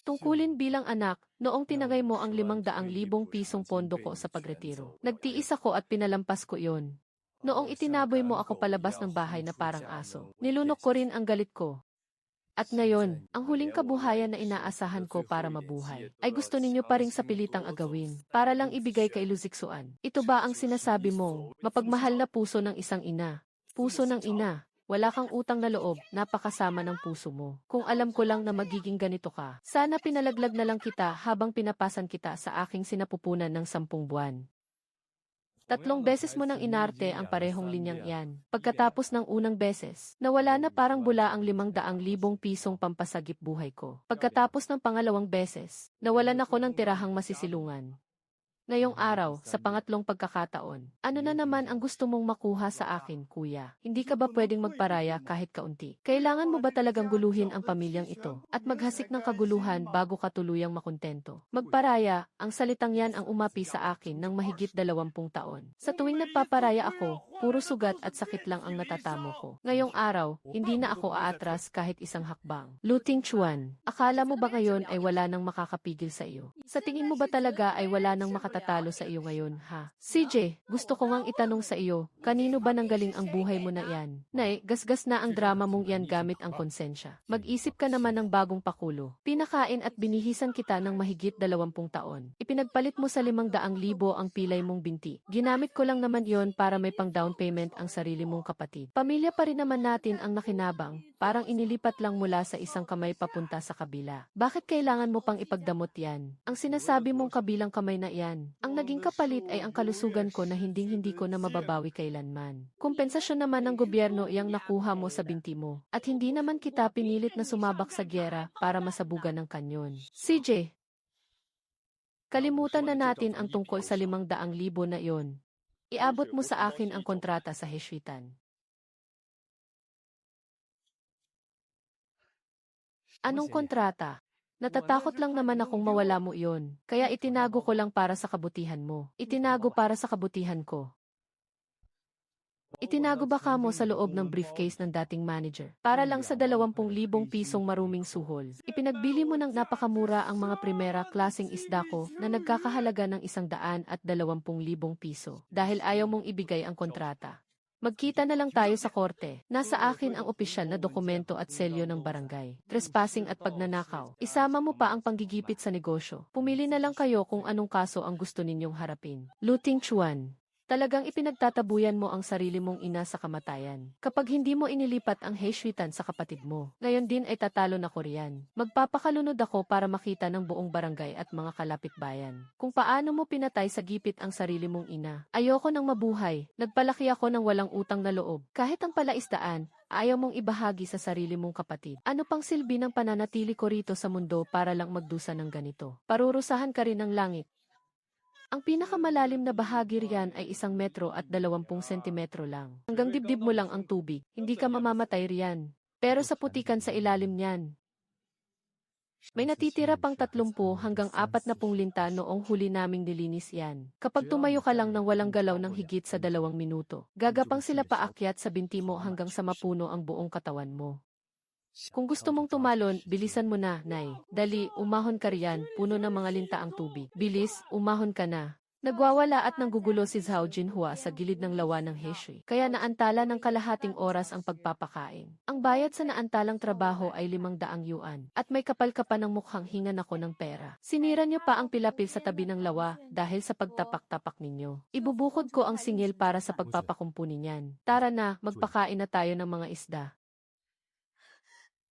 Speaker 1: Tungkulin bilang anak, noong tinagay mo ang 500,000 pisong pondo ko sa pagretiro. Nagtiis ako at pinalampas ko iyon. Noong itinaboy mo ako palabas ng bahay na parang aso, nilunok ko rin ang galit ko. At ngayon, ang huling kabuhayan na inaasahan ko para mabuhay, ay gusto ninyo pa ring sapilitang agawin, para lang ibigay kay Luziksuan. Ito ba ang sinasabi mong, mapagmahal na puso ng isang ina? Puso ng ina. Wala kang utang na loob, napakasama ng puso mo. Kung alam ko lang na magiging ganito ka, sana pinalaglag na lang kita habang pinapasan kita sa aking sinapupunan ng 10 buwan. 3 beses mo nang inarte ang parehong linyang iyan. Pagkatapos ng unang beses, nawala na parang bula ang 500,000 pisong pampasagip buhay ko. Pagkatapos ng pangalawang beses, nawalan ako ng tirahang masisilungan. Ngayong araw, sa pangatlong pagkakataon, ano na naman ang gusto mong makuha sa akin, kuya? Hindi ka ba pwedeng magparaya kahit kaunti? Kailangan mo ba talagang guluhin ang pamilyang ito at maghasik ng kaguluhan bago ka tuluyang makontento? Magparaya, ang salitang yan ang umapi sa akin ng mahigit 20 taon. Sa tuwing nagpaparaya ako, puro sugat at sakit lang ang natatamo ko. Ngayong araw, hindi na ako aatras kahit isang hakbang. Luting Chuan, akala mo ba ngayon ay wala nang makakapigil sa iyo? Sa tingin mo ba talaga ay wala nang makatatalo sa iyo ngayon, ha? CJ, gusto ko ngang itanong sa iyo, kanino ba nanggaling ang buhay mo na yan? Nay, gasgas na ang drama mong yan gamit ang konsensya. Mag-isip ka naman ng bagong pakulo. Pinakain at binihisan kita ng mahigit 20 taon. Ipinagpalit mo sa 500,000 ang pilay mong binti. Ginamit ko lang naman yon para may pang-down down payment ang sarili mong kapatid. Pamilya pa rin naman natin ang nakinabang, parang inilipat lang mula sa isang kamay papunta sa kabila. Bakit kailangan mo pang ipagdamot yan? Ang sinasabi mong kabilang kamay na yan. Ang naging kapalit ay ang kalusugan ko na hindi ko na mababawi kailanman. Kompensasyon naman ng gobyerno iyang nakuha mo sa binti mo. At hindi naman kita pinilit na sumabak sa gyera para masabugan ng kanyon. CJ, kalimutan na natin ang tungkol sa 500,000 na iyon. Iabot mo sa akin ang kontrata sa Heshwitan. Anong kontrata? Natatakot lang naman akong mawala mo iyon. Kaya itinago ko lang para sa kabutihan mo. Itinago para sa kabutihan ko. Itinago ba ka mo sa loob ng briefcase ng dating manager? Para lang sa 20,000 pisong maruming suhol. Ipinagbili mo ng napakamura ang mga primera klaseng isda ko na nagkakahalaga ng 120,000 piso dahil ayaw mong ibigay ang kontrata. Magkita na lang tayo sa korte. Nasa akin ang opisyal na dokumento at selyo ng barangay. Trespassing at pagnanakaw. Isama mo pa ang panggigipit sa negosyo. Pumili na lang kayo kung anong kaso ang gusto ninyong harapin. Looting Chuan. Talagang ipinagtatabuyan mo ang sarili mong ina sa kamatayan. Kapag hindi mo inilipat ang Heshwitan sa kapatid mo, ngayon din ay tatalo na ko riyan. Magpapakalunod ako para makita ng buong barangay at mga kalapit-bayan kung paano mo pinatay sa gipit ang sarili mong ina. Ayoko nang mabuhay. Nagpalaki ako ng walang utang na loob. Kahit ang palaisdaan, ayaw mong ibahagi sa sarili mong kapatid. Ano pang silbi ng pananatili ko rito sa mundo para lang magdusa ng ganito? Parurusahan ka rin ng langit. Ang pinakamalalim na bahagi riyan ay 1 metro at 20 sentimetro lang. Hanggang dibdib mo lang ang tubig, hindi ka mamamatay riyan. Pero sa putikan sa ilalim niyan, may natitira pang 30 hanggang 40 linta noong huli naming nilinis yan. Kapag tumayo ka lang ng walang galaw ng higit sa 2 minuto, gagapang sila paakyat sa binti mo hanggang sa mapuno ang buong katawan mo. Kung gusto mong tumalon, bilisan mo na, Nay. Dali, umahon ka riyan, puno ng mga linta ang tubig. Bilis, umahon ka na. Nagwawala at nanggugulo si Zhao Jinhua sa gilid ng lawa ng Heshui, kaya naantala ng kalahating oras ang pagpapakain. Ang bayad sa naantalang trabaho ay 500 yuan, at may kapal ka pa ng mukhang hingan ako ng pera. Sinira niyo pa ang pilapil sa tabi ng lawa dahil sa pagtapak-tapak ninyo. Ibubukod ko ang singil para sa pagpapakumpuni niyan. Tara na, magpakain na tayo ng mga isda.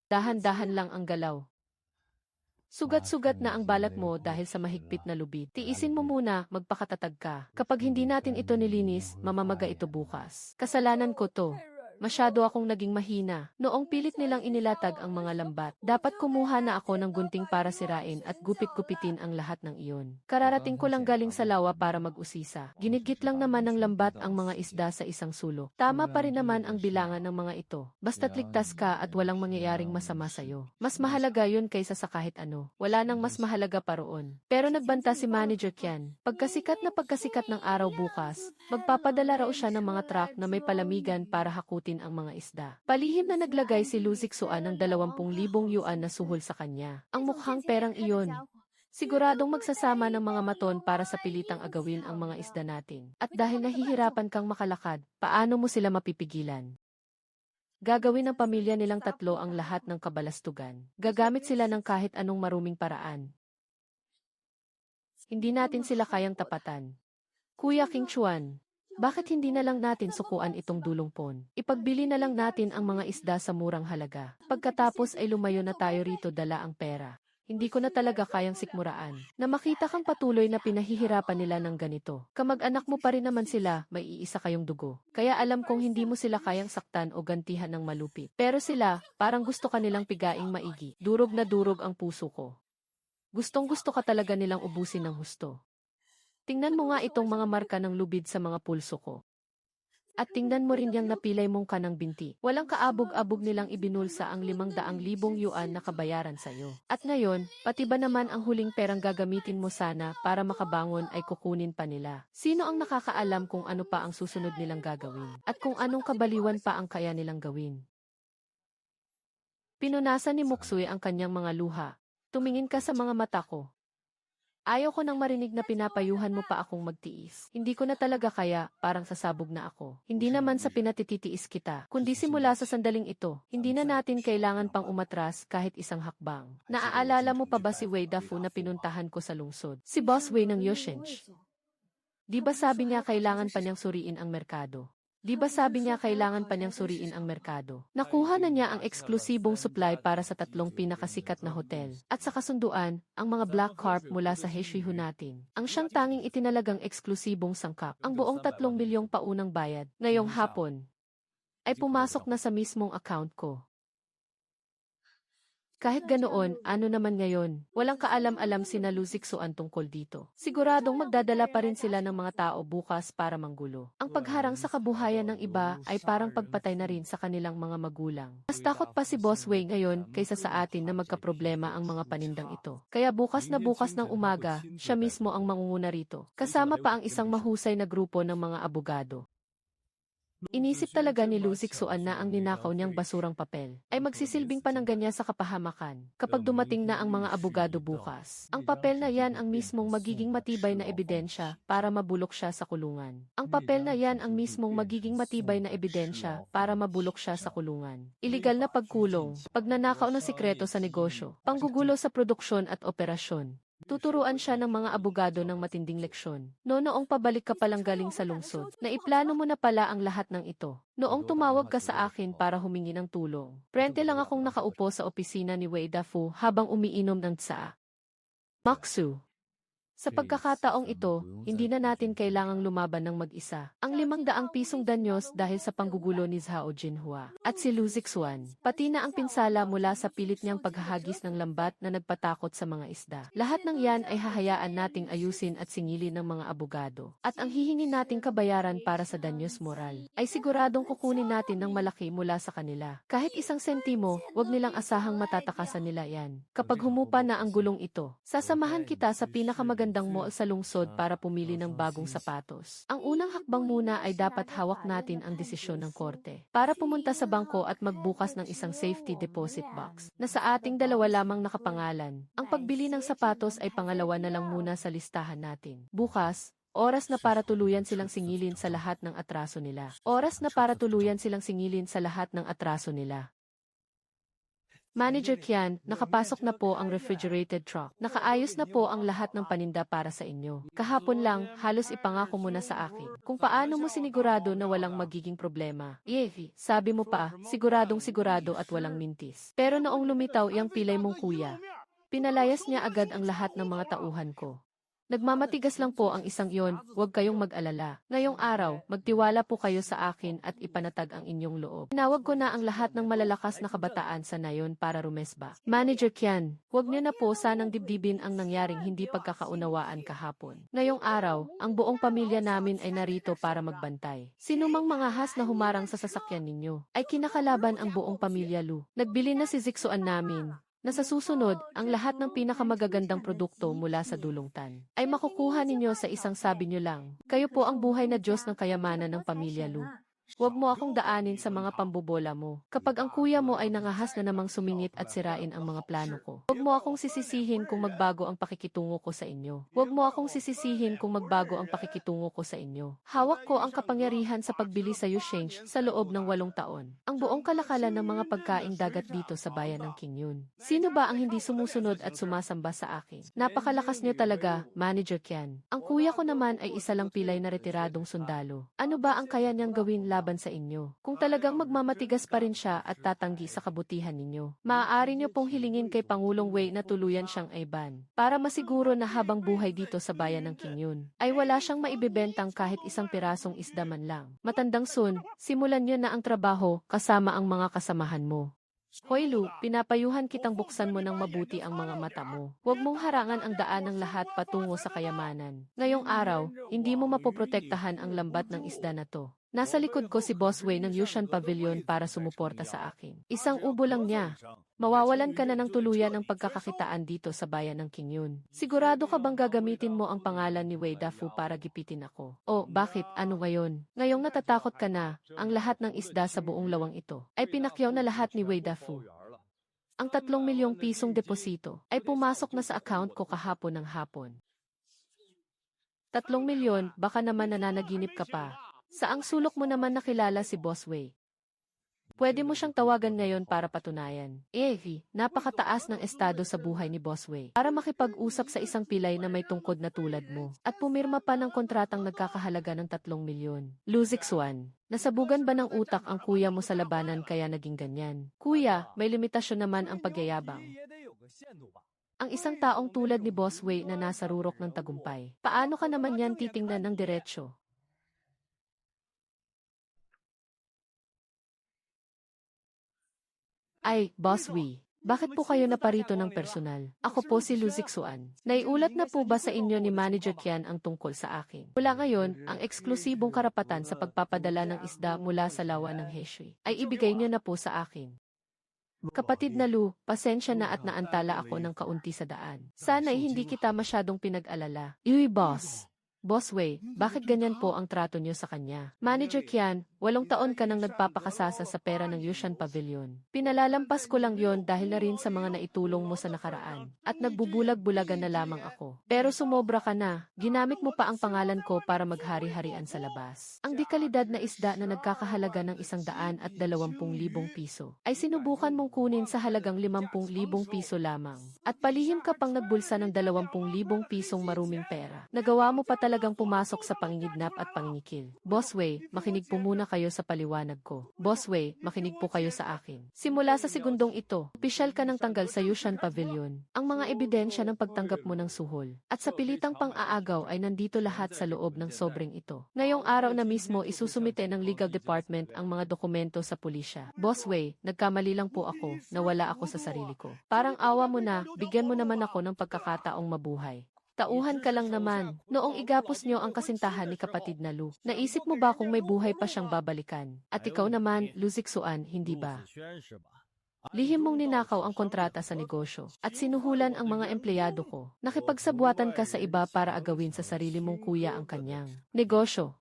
Speaker 1: Dahan-dahan lang ang galaw. Sugat-sugat na ang balat mo dahil sa mahigpit na lubid. Tiisin mo muna, magpakatatag ka. Kapag hindi natin ito nilinis, mamamaga ito bukas. Kasalanan ko to. Masyado akong naging mahina. Noong pilit nilang inilatag ang mga lambat, dapat kumuha na ako ng gunting para sirain at gupit-gupitin ang lahat ng iyon. Kararating ko lang galing sa lawa para mag-usisa. Ginigit lang naman ng lambat ang mga isda sa isang sulok. Tama pa rin naman ang bilangan ng mga ito. Basta't ligtas ka at walang mangyayaring masama sa'yo. Mas mahalaga yun kaysa sa kahit ano. Wala nang mas mahalaga pa roon. Pero nagbanta si Manager Qian. Pagkasikat ng araw bukas, magpapadala raw siya ng mga truck na may palamigan para hakutin ang mga isda. Palihim na naglagay si Lu Zixuan ng 20,000 yuan na suhol sa kanya. Ang mukhang perang iyon. Siguradong magsasama ng mga maton para sa pilitang agawin ang mga isda natin. At dahil nahihirapan kang makalakad, paano mo sila mapipigilan? Gagawin ng pamilya nilang tatlo ang lahat ng kabalastugan. Gagamit sila ng kahit anong maruming paraan. Hindi natin sila kayang tapatan. Kuya King Chuan, bakit hindi na lang natin sukuan itong dulong pon? Ipagbili na lang natin ang mga isda sa murang halaga. Pagkatapos ay lumayo na tayo rito dala ang pera. Hindi ko na talaga kayang sikmuraan. Na makita kang patuloy na pinahihirapan nila ng ganito. Kamag-anak mo pa rin naman sila, may iisa kayong dugo. Kaya alam kong hindi mo sila kayang saktan o gantihan ng malupit. Pero sila, parang gusto ka nilang pigaing maigi. Durog na durog ang puso ko. Gustong-gusto ka talaga nilang ubusin ng husto. Tingnan mo nga itong mga marka ng lubid sa mga pulso ko. At tingnan mo rin yung napilay mong kanang binti. Walang kaabog-abog nilang ibinulsa ang 500,000 yuan na kabayaran sa'yo. At ngayon, pati ba naman ang huling perang gagamitin mo sana para makabangon ay kukunin pa nila? Sino ang nakakaalam kung ano pa ang susunod nilang gagawin? At kung anong kabaliwan pa ang kaya nilang gawin? Pinunasan ni Muksui ang kanyang mga luha. Tumingin ka sa mga mata ko. Ayaw ko nang marinig na pinapayuhan mo pa akong magtiis. Hindi ko na talaga kaya, parang sasabog na ako. Hindi naman sa pinatititiis kita, kundi simula sa sandaling ito. Hindi na natin kailangan pang umatras kahit isang hakbang. Naaalala mo pa ba si Wei Dafu na pinuntahan ko sa lungsod? Si Boss Wei ng Yoshinj. Di ba sabi niya kailangan pa niyang suriin ang merkado? Di ba sabi niya kailangan pa niyang suriin ang merkado? Nakuha na niya ang eksklusibong supply para sa 3 pinakasikat na hotel. At sa kasunduan, ang mga black carp mula sa Heshihu natin. Ang siyang tanging itinalagang eksklusibong sangkap. Ang buong 3 milyong paunang bayad, ngayong hapon, ay pumasok na sa mismong account ko. Kahit ganoon, ano naman ngayon, walang kaalam-alam sina Luziksuan tungkol dito. Siguradong magdadala pa rin sila ng mga tao bukas para manggulo. Ang pagharang sa kabuhayan ng iba ay parang pagpatay na rin sa kanilang mga magulang. Mas takot pa si Boss Wei ngayon kaysa sa atin na magkaproblema ang mga panindang ito. Kaya bukas ng umaga, siya mismo ang mangunguna rito. Kasama pa ang isang mahusay na grupo ng mga abogado. Inisip talaga ni Luziksuan na ang ninakaw niyang basurang papel ay magsisilbing pananggan sa kapahamakan kapag dumating na ang mga abogado bukas. Ang papel na yan ang mismong magiging matibay na ebidensya para mabulok siya sa kulungan. Ang papel na yan ang mismong magiging matibay na ebidensya para mabulok siya sa kulungan. Iligal na pagkulong, pagnanakaw ng sikreto sa negosyo, panggugulo sa produksyon at operasyon. Tuturuan siya ng mga abogado ng matinding leksyon. Noong pabalik ka palang galing sa lungsod, naiplano mo na pala ang lahat ng ito. Noong tumawag ka sa akin para humingi ng tulong. Prente lang akong nakaupo sa opisina ni Wei Dafu habang umiinom ng tsa. Maksu. Sa pagkakataong ito, hindi na natin kailangang lumaban ng mag-isa. Ang 500 pisong danyos dahil sa panggugulo ni Zhao Jinhua at si Luziksuan, pati na ang pinsala mula sa pilit niyang paghahagis ng lambat na nagpatakot sa mga isda. Lahat ng yan ay hahayaan nating ayusin at singilin ng mga abogado. At ang hihingin nating kabayaran para sa danyos moral, ay siguradong kukunin natin ng malaki mula sa kanila. Kahit 1 sentimo, wag nilang asahang matatakasan nila yan. Kapag humupa na ang gulong ito, sasamahan kita sa pinakamagandang mall sa lungsod para pumili ng bagong sapatos. Ang unang hakbang muna ay dapat hawak natin ang desisyon ng korte para pumunta sa bangko at magbukas ng isang safety deposit box na sa ating 2 lamang nakapangalan. Ang pagbili ng sapatos ay pangalawa na lang muna sa listahan natin. Bukas, oras na para tuluyan silang singilin sa lahat ng atraso nila. Oras na para tuluyan silang singilin sa lahat ng atraso nila. Manager Kian, nakapasok na po ang refrigerated truck. Nakaayos na po ang lahat ng paninda para sa inyo. Kahapon lang, halos ipangako mo na sa akin kung paano mo sinigurado na walang magiging problema. Yevi, sabi mo pa, siguradong sigurado at walang mintis. Pero noong lumitaw iyang pilay mong kuya, pinalayas niya agad ang lahat ng mga tauhan ko. Nagmamatigas lang po ang isang iyon, huwag kayong mag-alala. Ngayong araw, magtiwala po kayo sa akin at ipanatag ang inyong loob. Tinawag ko na ang lahat ng malalakas na kabataan sa nayon para rumesba. Manager Kian, huwag niyo na po sanang dibdibin ang nangyaring hindi pagkakaunawaan kahapon. Ngayong araw, ang buong pamilya namin ay narito para magbantay. Sinumang mga has na humarang sa sasakyan ninyo, ay kinakalaban ang buong pamilya Lu. Nagbili na si Ziksuan namin na sa susunod, ang lahat ng pinakamagagandang produkto mula sa dulungtan ay makukuha ninyo sa isang sabi nyo lang. Kayo po ang buhay na Diyos ng kayamanan ng pamilya Lu. Huwag mo akong daanin sa mga pambobola mo. Kapag ang kuya mo ay nangahas na namang sumingit at sirain ang mga plano ko. Huwag mo akong sisisihin kung magbago ang pakikitungo ko sa inyo. Huwag mo akong sisisihin kung magbago ang pakikitungo ko sa inyo. Hawak ko ang kapangyarihan sa pagbili sa Yusheng sa loob ng 8 taon. Ang buong kalakalan ng mga pagkaing dagat dito sa bayan ng Qingyun. Sino ba ang hindi sumusunod at sumasamba sa akin? Napakalakas niyo talaga, Manager Kian. Ang kuya ko naman ay isa lang pilay na retiradong sundalo. Ano ba ang kaya niyang gawin laban sa inyo? Kung talagang magmamatigas pa rin siya at tatanggi sa kabutihan ninyo, maaari niyo pong hilingin kay Pangulong Wei na tuluyan siyang aiban para masiguro na habang buhay dito sa bayan ng Qingyun ay wala siyang maibebentang kahit isang pirasong isda man lang. Matandang Sun, simulan niyo na ang trabaho kasama ang mga kasamahan mo. Hoy Lu, pinapayuhan kitang buksan mo ng mabuti ang mga mata mo. Huwag mong harangan ang daan ng lahat patungo sa kayamanan. Ngayong araw, hindi mo mapoprotektahan ang lambat ng isda na to. Nasa likod ko si Boss Wei ng Yushan Pavilion para sumuporta sa akin. Isang ubo lang niya. Mawawalan ka na ng tuluyan ng pagkakakitaan dito sa bayan ng Qingyun. Sigurado ka bang gagamitin mo ang pangalan ni Wei Dafu para gipitin ako? O bakit, ano ngayon? Ngayong natatakot ka na, ang lahat ng isda sa buong lawang ito ay pinakyaw na lahat ni Wei Dafu. Ang 3 milyong pisong deposito ay pumasok na sa account ko kahapon ng hapon. 3 milyon, baka naman nananaginip ka pa. Saang sulok mo naman nakilala si Boss Wei? Pwede mo siyang tawagan ngayon para patunayan. Napakataas ng estado sa buhay ni Boss Wei para makipag-usap sa isang pilay na may tungkod na tulad mo. At pumirma pa ng kontratang nagkakahalaga ng 3 milyon. Luzixuan, nasabugan ba ng utak ang kuya mo sa labanan kaya naging ganyan? Kuya, may limitasyon naman ang pagyayabang. Ang isang taong tulad ni Boss Wei na nasa rurok ng tagumpay. Paano ka naman yan titingnan ng diretsyo? Ay, Boss Wei, bakit po kayo naparito ng personal? Ako po si Luzixuan. Naiulat na po ba sa inyo ni Manager Qian ang tungkol sa akin? Mula ngayon, ang eksklusibong karapatan sa pagpapadala ng isda mula sa lawa ng Heshui ay ibigay niyo na po sa akin. Kapatid na Lu, pasensya na at naantala ako ng kaunti sa daan. Sana ay hindi kita masyadong pinag-alala. Boss. Boss Wei, bakit ganyan po ang trato niyo sa kanya? Manager Qian, 8 taon ka nang nagpapakasasa sa pera ng Yushan Pavilion. Pinalalampas ko lang yon dahil na rin sa mga naitulong mo sa nakaraan. At nagbubulag-bulagan na lamang ako. Pero sumobra ka na, ginamit mo pa ang pangalan ko para maghari-harian sa labas. Ang dekalidad na isda na nagkakahalaga ng 120,000 piso ay sinubukan mong kunin sa halagang 50,000 piso lamang. At palihim ka pang nagbulsa ng 20,000 pisong maruming pera. Nagawa mo pa talagang pumasok sa pangingidnap at pangingikil. Boss Wei, makinig po muna kayo sa paliwanag ko. Boss Wei, makinig po kayo sa akin. Simula sa segundong ito, opisyal ka ng tanggal sa Yushan Pavilion. Ang mga ebidensya ng pagtanggap mo ng suhol. At sa pilitang pang-aagaw ay nandito lahat sa loob ng sobreng ito. Ngayong araw na mismo isusumite ng Legal Department ang mga dokumento sa pulisya. Boss Wei, nagkamali lang po ako, nawala ako sa sarili ko. Parang awa mo na, bigyan mo naman ako ng pagkakataong mabuhay. Tauhan ka lang naman. Noong igapos niyo ang kasintahan ni kapatid na Lu, naisip mo ba kung may buhay pa siyang babalikan? At ikaw naman, Luzixuan, hindi ba? Lihim mong ninakaw ang kontrata sa negosyo at sinuhulan ang mga empleyado ko. Nakipagsabuatan ka sa iba para agawin sa sarili mong kuya ang kanyang negosyo.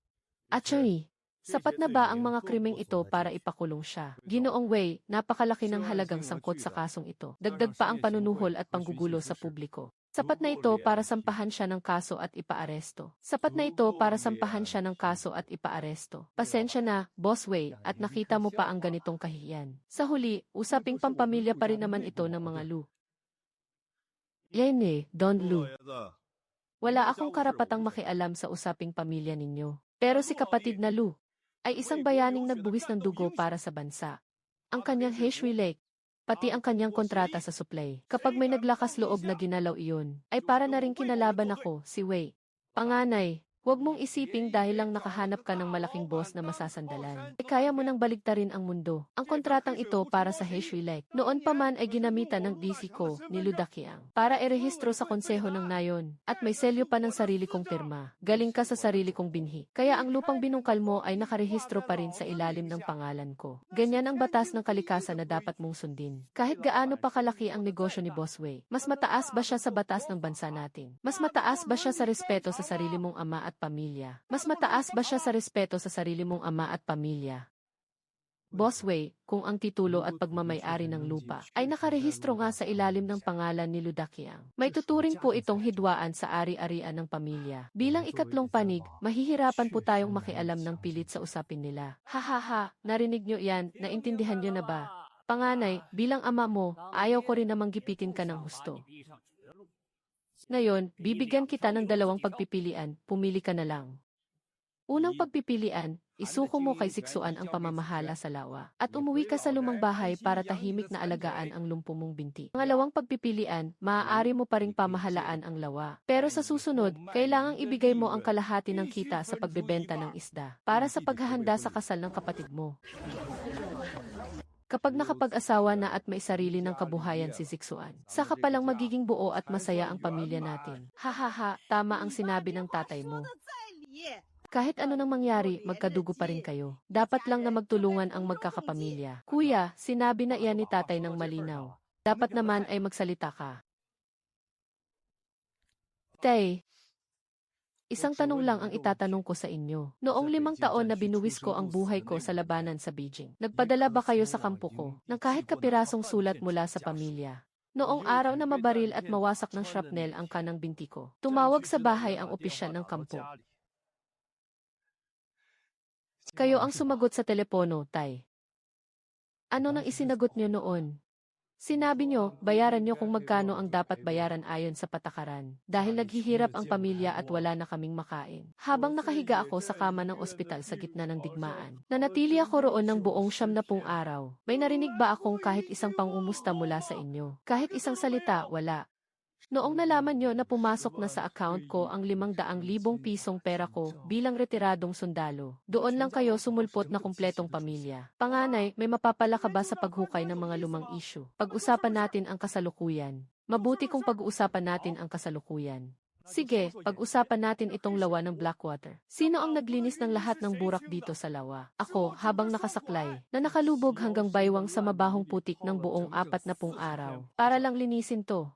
Speaker 1: Attorney, sapat na ba ang mga krimeng ito para ipakulong siya? Ginoong Wei, napakalaki ng halagang sangkot sa kasong ito. Dagdag pa ang panunuhol at panggugulo sa publiko. Sapat na ito para sampahan siya ng kaso at ipaaresto. Sapat na ito para sampahan siya ng kaso at ipaaresto. Pasensya na, Boss Wei, at nakita mo pa ang ganitong kahihiyan. Sa huli, usaping pampamilya pa rin naman ito ng mga Lu. Don Lu. Wala akong karapatang makialam sa usaping pamilya ninyo. Pero si kapatid na Lu ay isang bayaning nagbuwis ng dugo para sa bansa. Ang kanyang Heshui Lake, pati ang kanyang kontrata sa supply. Kapag may naglakas loob na ginalaw iyon, ay para na rin kinalaban ako, si Wei. Panganay, huwag mong isiping dahil lang nakahanap ka ng malaking boss na masasandalan. Kaya mo nang baligtarin ang mundo. Ang kontratang ito para sa Heshui Lake. Noon pa man ay ginamitan ng DC ko, ni Ludakiang, para irehistro sa konseho ng nayon. At may selyo pa ng sarili kong pirma. Galing ka sa sarili kong binhi. Kaya ang lupang binungkal mo ay nakarehistro pa rin sa ilalim ng pangalan ko. Ganyan ang batas ng kalikasan na dapat mong sundin. Kahit gaano pa kalaki ang negosyo ni Boss Wei, mas mataas ba siya sa batas ng bansa natin? Mas mataas ba siya sa respeto sa sarili mong ama at pamilya? Mas mataas ba siya sa respeto sa sarili mong ama at pamilya? Boss Wei, kung ang titulo at pagmamay-ari ng lupa ay nakarehistro nga sa ilalim ng pangalan ni Ludakiang, may tuturing po itong hidwaan sa ari-arian ng pamilya. Bilang ikatlong panig, mahihirapan po tayong makialam ng pilit sa usapin nila. Hahaha, narinig nyo yan, naintindihan nyo na ba? Panganay, bilang ama mo, ayaw ko rin namang gipitin ka ng husto. Ngayon, bibigyan kita ng 2 pagpipilian, pumili ka na lang. Unang pagpipilian, isuko mo kay Siksuan ang pamamahala sa lawa at umuwi ka sa lumang bahay para tahimik na alagaan ang lumpo mong binti. Pangalawang pagpipilian, maaari mo pa ring pamahalaan ang lawa. Pero sa susunod, kailangang ibigay mo ang kalahati ng kita sa pagbebenta ng isda para sa paghahanda sa kasal ng kapatid mo. Kapag nakapag-asawa na at may sarili ng kabuhayan si Siksuan, saka palang magiging buo at masaya ang pamilya natin. Hahaha, tama ang sinabi ng tatay mo. Kahit ano nang mangyari, magkadugo pa rin kayo. Dapat lang na magtulungan ang magkakapamilya. Kuya, sinabi na iyan ni tatay ng malinaw. Dapat naman ay magsalita ka. Tay, isang tanong lang ang itatanong ko sa inyo. Noong 5 taon na binuwis ko ang buhay ko sa labanan sa Beijing, nagpadala ba kayo sa kampo ko ng kahit kapirasong sulat mula sa pamilya? Noong araw na mabaril at mawasak ng shrapnel ang kanang binti ko, tumawag sa bahay ang opisyal ng kampo. Kayo ang sumagot sa telepono, Tay. Ano nang isinagot niyo noon? Sinabi niyo, bayaran niyo kung magkano ang dapat bayaran ayon sa patakaran. Dahil naghihirap ang pamilya at wala na kaming makain. Habang nakahiga ako sa kama ng ospital sa gitna ng digmaan, nanatili ako roon ng buong 70 araw. May narinig ba akong kahit isang pangumusta mula sa inyo? Kahit isang salita, wala. Noong nalaman nyo na pumasok na sa account ko ang 500,000 pisong pera ko bilang retiradong sundalo, doon lang kayo sumulpot na kumpletong pamilya. Panganay, may mapapala ka ba sa paghukay ng mga lumang issue? Pag-usapan natin ang kasalukuyan. Mabuti kung pag-uusapan natin ang kasalukuyan. Sige, pag-usapan natin itong lawa ng Blackwater. Sino ang naglinis ng lahat ng burak dito sa lawa? Ako, habang nakasaklay, na nakalubog hanggang baywang sa mabahong putik ng buong 40 araw. Para lang linisin to.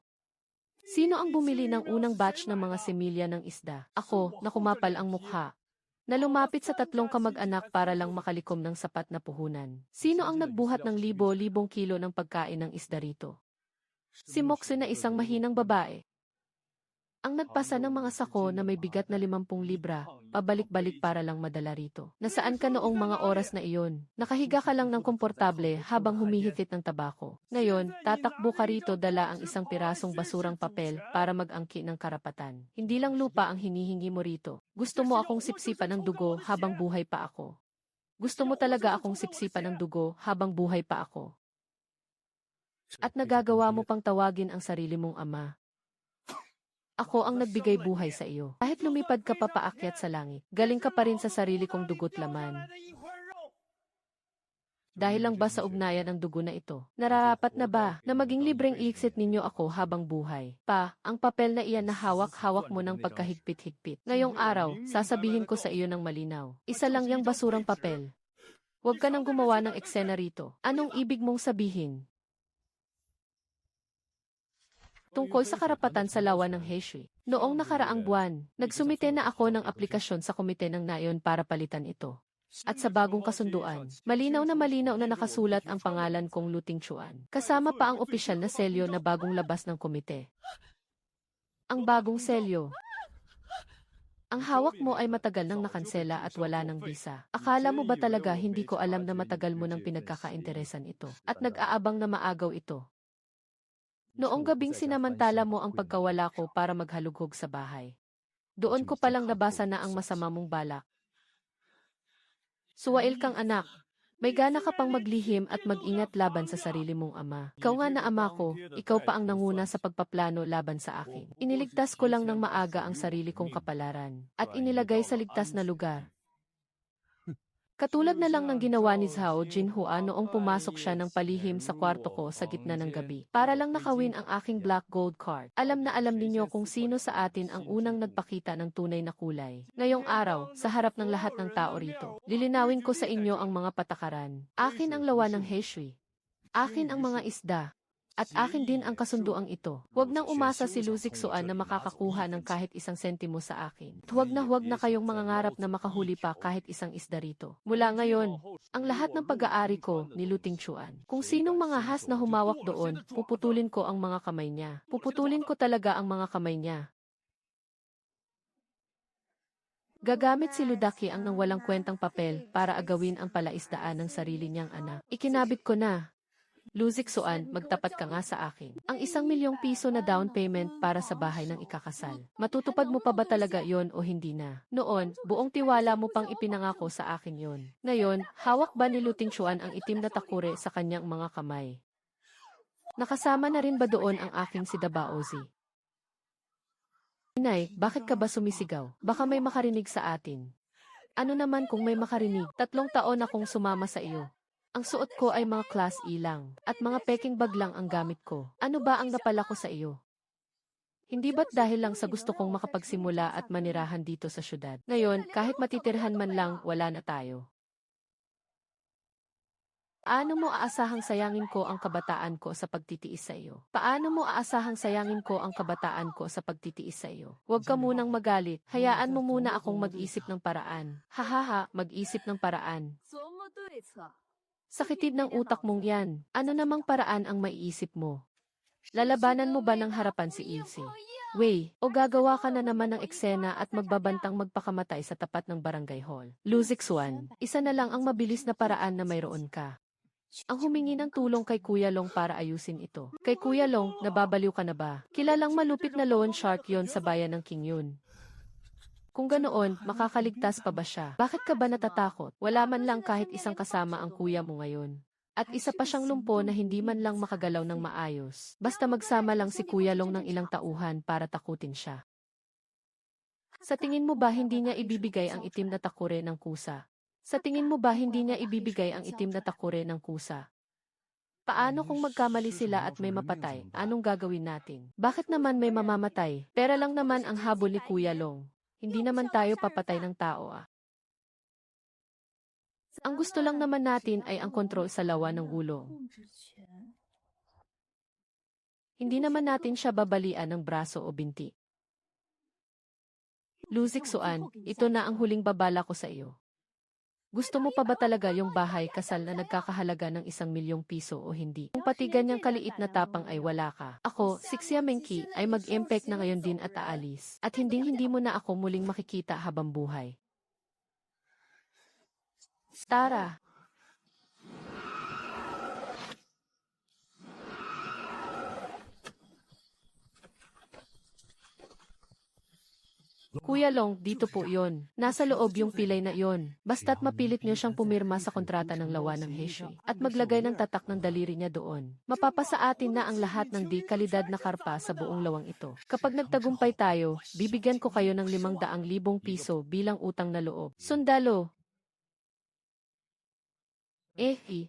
Speaker 1: Sino ang bumili ng unang batch ng mga semilya ng isda? Ako, na kumapal ang mukha. Na lumapit sa 3 kamag-anak para lang makalikom ng sapat na puhunan. Sino ang nagbuhat ng libo-libong kilo ng pagkain ng isda rito? Si Moxie na isang mahinang babae. Ang nagpasa ng mga sako na may bigat na 50 libra, pabalik-balik para lang madala rito. Nasaan ka noong mga oras na iyon? Nakahiga ka lang ng komportable habang humihigit ng tabako. Ngayon, tatakbo ka rito dala ang isang pirasong basurang papel para mag-angki ng karapatan. Hindi lang lupa ang hinihingi mo rito. Gusto mo akong sipsipan ng dugo habang buhay pa ako. Gusto mo talaga akong sipsipan ng dugo habang buhay pa ako. At nagagawa mo pang tawagin ang sarili mong ama. Ako ang nagbigay buhay sa iyo. Kahit lumipad ka pa paakyat sa langit, galing ka pa rin sa sarili kong dugo't laman. Dahil lang ba sa ugnayan ng dugo na ito? Nararapat na ba na maging libreng iiksit ninyo ako habang buhay? Pa, ang papel na iyan na hawak-hawak mo ng pagkahigpit-higpit. Ngayong araw, sasabihin ko sa iyo ng malinaw. Isa lang yang basurang papel. Huwag ka nang gumawa ng eksena rito. Anong ibig mong sabihin? Tungkol sa karapatan sa lawa ng Heshui. Noong nakaraang buwan, nagsumite na ako ng aplikasyon sa komite ng nayon para palitan ito. At sa bagong kasunduan, malinaw na nakasulat ang pangalan kong Luting Chuan. Kasama pa ang opisyal na selyo na bagong labas ng komite. Ang bagong selyo. Ang hawak mo ay matagal nang nakansela at wala ng visa. Akala mo ba talaga hindi ko alam na matagal mo nang pinagkakainteresan ito? At nag-aabang na maagaw ito. Noong gabing sinamantala mo ang pagkawala ko para maghalughog sa bahay. Doon ko palang nabasa na ang masama mong balak. Suwail kang anak. May gana ka pang maglihim at mag-ingat laban sa sarili mong ama. Ikaw nga na ama ko, ikaw pa ang nanguna sa pagpaplano laban sa akin. Iniligtas ko lang ng maaga ang sarili kong kapalaran at inilagay sa ligtas na lugar. Katulad na lang ng ginawa ni Zhao Jinhua noong pumasok siya ng palihim sa kwarto ko sa gitna ng gabi para lang nakawin ang aking black gold card. Alam na alam ninyo kung sino sa atin ang unang nagpakita ng tunay na kulay. Ngayong araw, sa harap ng lahat ng tao rito, lilinawin ko sa inyo ang mga patakaran. Akin ang lawa ng Heshui. Akin ang mga isda. At akin din ang kasunduang ito. Huwag nang umasa si Lu Zixuan na makakakuha ng kahit isang sentimo sa akin. Huwag na kayong mangangarap na makahuli pa kahit isang isda rito. Mula ngayon, ang lahat ng pag-aari ko ni Luting Chuan. Kung sinong mga has na humawak doon, puputulin ko ang mga kamay niya. Puputulin ko talaga ang mga kamay niya. Gagamit si Ludaki ang nang walang kwentang papel para agawin ang palaisdaan ng sarili niyang anak. Ikinabit ko na. Lu Zixuan, magtapat ka nga sa akin. Ang 1,000,000 piso na down payment para sa bahay ng ikakasal. Matutupad mo pa ba talaga yon o hindi na? Noon, buong tiwala mo pang ipinangako sa akin yon. Ngayon, hawak ba ni Luting Chuan ang itim na takure sa kanyang mga kamay? Nakasama na rin ba doon ang aking si Dabaozi? Inay, bakit ka ba sumisigaw? Baka may makarinig sa atin. Ano naman kung may makarinig? 3 taon akong sumama sa iyo. Ang suot ko ay mga class E lang, at mga peking bag lang ang gamit ko. Ano ba ang napala ko sa iyo? Hindi ba't dahil lang sa gusto kong makapagsimula at manirahan dito sa syudad? Ngayon, kahit matitirhan man lang, wala na tayo. Paano mo aasahang sayangin ko ang kabataan ko sa pagtitiis sa iyo? Paano mo aasahang sayangin ko ang kabataan ko sa pagtitiis sa iyo? Huwag ka munang magalit. Hayaan mo muna akong mag-isip ng paraan. Hahaha, mag-isip ng paraan. Sakitid ng utak mong yan. Ano namang paraan ang maiisip mo? Lalabanan mo ba ng harapan si Ilse? Wei, o gagawa ka na naman ng eksena at magbabantang magpakamatay sa tapat ng barangay hall? Lu Zixuan, isa na lang ang mabilis na paraan na mayroon ka. ang humingi ng tulong kay Kuya Long para ayusin ito. Kay Kuya Long, nababaliw ka na ba? Kilalang malupit na loan shark yon sa bayan ng Qingyun. Kung ganoon, makakaligtas pa ba siya? Bakit ka ba natatakot? Wala man lang kahit isang kasama ang kuya mo ngayon. At isa pa siyang lumpo na hindi man lang makagalaw ng maayos. Basta magsama lang si Kuya Long ng ilang tauhan para takutin siya. Sa tingin mo ba hindi niya ibibigay ang itim na takure ng kusa? Sa tingin mo ba hindi niya ibibigay ang itim na takure ng kusa? Paano kung magkamali sila at may mapatay? Anong gagawin natin? Bakit naman may mamamatay? Pera lang naman ang habol ni Kuya Long. Hindi naman tayo papatay ng tao Ang gusto lang naman natin ay ang kontrol sa lawa ng gulong. Hindi naman natin siya babalian ng braso o binti. Lu Zixuan, ito na ang huling babala ko sa iyo. Gusto mo pa ba talaga yung bahay kasal na nagkakahalaga ng 1,000,000 piso o hindi? Kung pati ganyang kaliit na tapang ay wala ka. Ako, si Xia Mengqi, ay mag-impact na ngayon din at aalis. At hindi mo na ako muling makikita habang buhay. Tara! Kuya Long, dito po yon. Nasa loob yung pilay na yon. Basta't mapilit niyo siyang pumirma sa kontrata ng lawa ng Heshi at maglagay ng tatak ng daliri niya doon. Mapapasa atin na ang lahat ng di kalidad na karpa sa buong lawang ito. Kapag nagtagumpay tayo, bibigyan ko kayo ng 500,000 piso bilang utang na loob. Sundalo!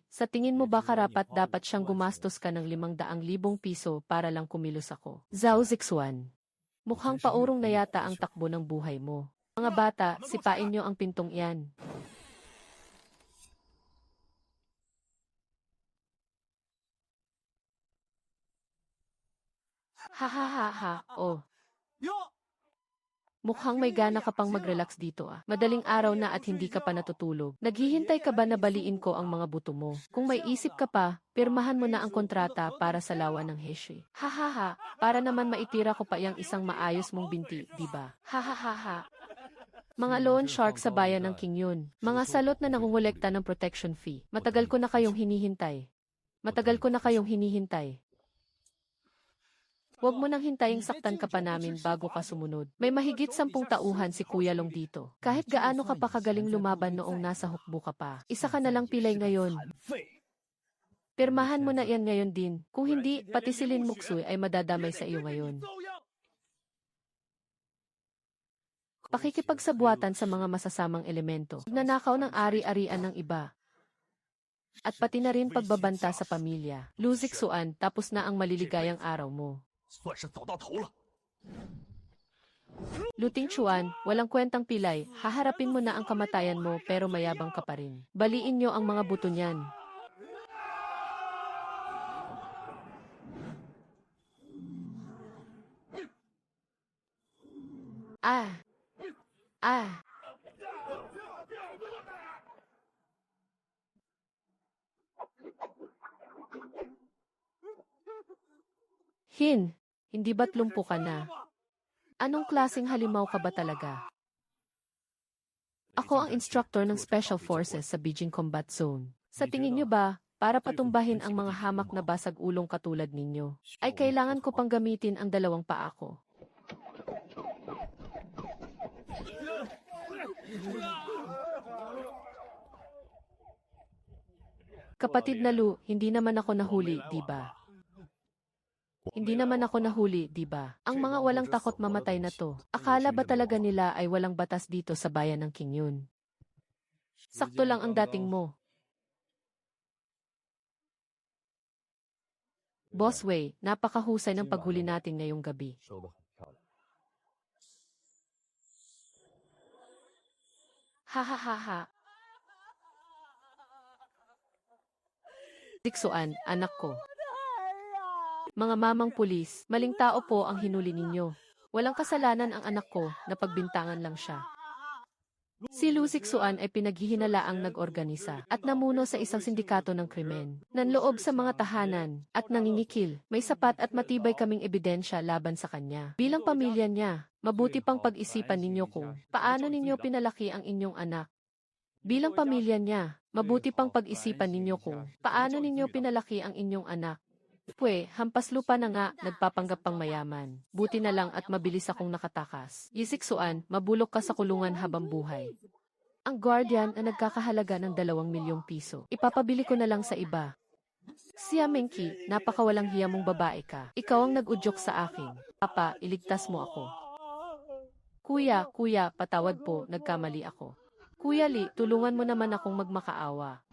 Speaker 1: Sa tingin mo ba karapat dapat siyang gumastos ka ng 500,000 piso para lang kumilos ako? Zhao Zixuan. Mukhang paurong na yata ang takbo ng buhay mo. Mga bata, sipain niyo ang pintong iyan. Ha ha ha ha, oh. Mukhang may gana ka pang mag-relax dito Madaling araw na at hindi ka pa natutulog. Naghihintay ka ba na baliin ko ang mga buto mo? Kung may isip ka pa, pirmahan mo na ang kontrata para sa lawa ng Heshi. Ha ha ha, para naman maitira ko pa yung isang maayos mong binti, di ba? Ha ha ha ha. Mga loan shark sa bayan ng Qingyun. Mga salot na nangungulekta ng protection fee. Matagal ko na kayong hinihintay. Huwag mo nang hintaying saktan ka pa namin bago ka sumunod. May mahigit 10 tauhan si Kuya Long dito. Kahit gaano ka pa kagaling lumaban noong nasa hukbo ka pa, isa ka na lang pilay ngayon. Pirmahan mo na yan ngayon din. Kung hindi, pati si Lin Muxuy ay madadamay sa iyo ngayon. Pakikipagsabuatan sa mga masasamang elemento. Nanakaw ng ari-arian ng iba. At pati na rin pagbabanta sa pamilya. Lu Zixuan, tapos na ang maliligayang araw mo. Lu Tingchuan, walang kwentang pilay, haharapin mo na ang kamatayan mo pero mayabang ka pa rin. Baliin niyo ang mga buto niyan. Hindi ba't lumpo ka na? Anong klaseng halimaw ka ba talaga? Ako ang instructor ng Special Forces sa Beijing Combat Zone. Sa tingin niyo ba, para patumbahin ang mga hamak na basag ulong katulad ninyo, ay kailangan ko pang gamitin ang 2 paa ko? Kapatid na Lu, hindi naman ako nahuli, di ba? Hindi naman ako nahuli, di ba? Ang mga walang takot mamatay na to. Akala ba talaga nila ay walang batas dito sa bayan ng Qingyun? Sakto lang ang dating mo. Boss Wei, napakahusay ng paghuli natin ngayong gabi. Ha ha ha ha. Zixuan, anak ko. Mga mamang pulis, maling tao po ang hinuli ninyo. Walang kasalanan ang anak ko, napagbintangan lang siya. Si Lu Zixuan ay pinaghihinalaang nag-organisa at namuno sa isang sindikato ng krimen. Nanloob sa mga tahanan at nangingikil. May sapat at matibay kaming ebidensya laban sa kanya. Bilang pamilya niya, mabuti pang pag-isipan ninyo kung paano ninyo pinalaki ang inyong anak. Bilang pamilya niya, mabuti pang pag-isipan ninyo kung paano ninyo pinalaki ang inyong anak. Pwe, hampas lupa na nga, nagpapanggap pang mayaman. Buti na lang at mabilis akong nakatakas. Yisiksuan, mabulok ka sa kulungan habang buhay. Ang guardian na nagkakahalaga ng 2 milyong piso. Ipapabili ko na lang sa iba. Siya Menki, napakawalang hiya mong babae ka. Ikaw ang nag-udyok sa akin. Papa, iligtas mo ako. Kuya, patawad po, nagkamali ako. Kuya Lee, tulungan mo naman akong magmakaawa.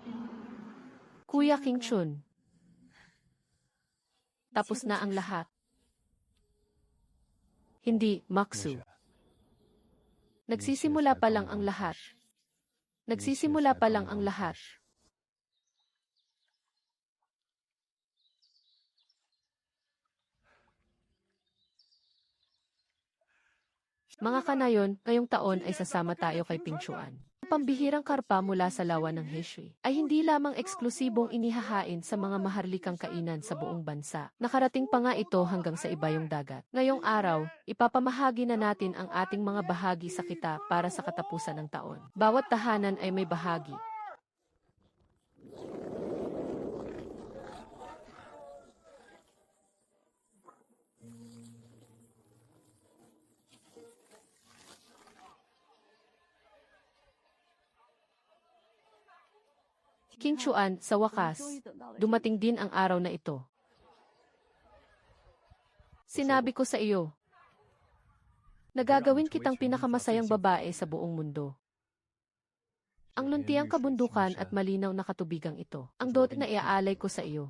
Speaker 1: Kuya King Chun. Tapos na ang lahat. Hindi, Maksu. Nagsisimula pa lang ang lahat. Nagsisimula pa lang ang lahat. Mga kanayon, ngayong taon ay sasama tayo kay Pingchuan. Pambihirang karpa mula sa lawa ng Heshui ay hindi lamang eksklusibong inihahain sa mga maharlikang kainan sa buong bansa. Nakarating pa nga ito hanggang sa ibayong dagat. Ngayong araw, ipapamahagi na natin ang ating mga bahagi sa kita para sa katapusan ng taon. Bawat tahanan ay may bahagi. King Chuan, sa wakas, dumating din ang araw na ito. Sinabi ko sa iyo, nagagawin kitang pinakamasayang babae sa buong mundo. Ang luntiang kabundukan at malinaw na katubigang ito, ang dote na iaalay ko sa iyo.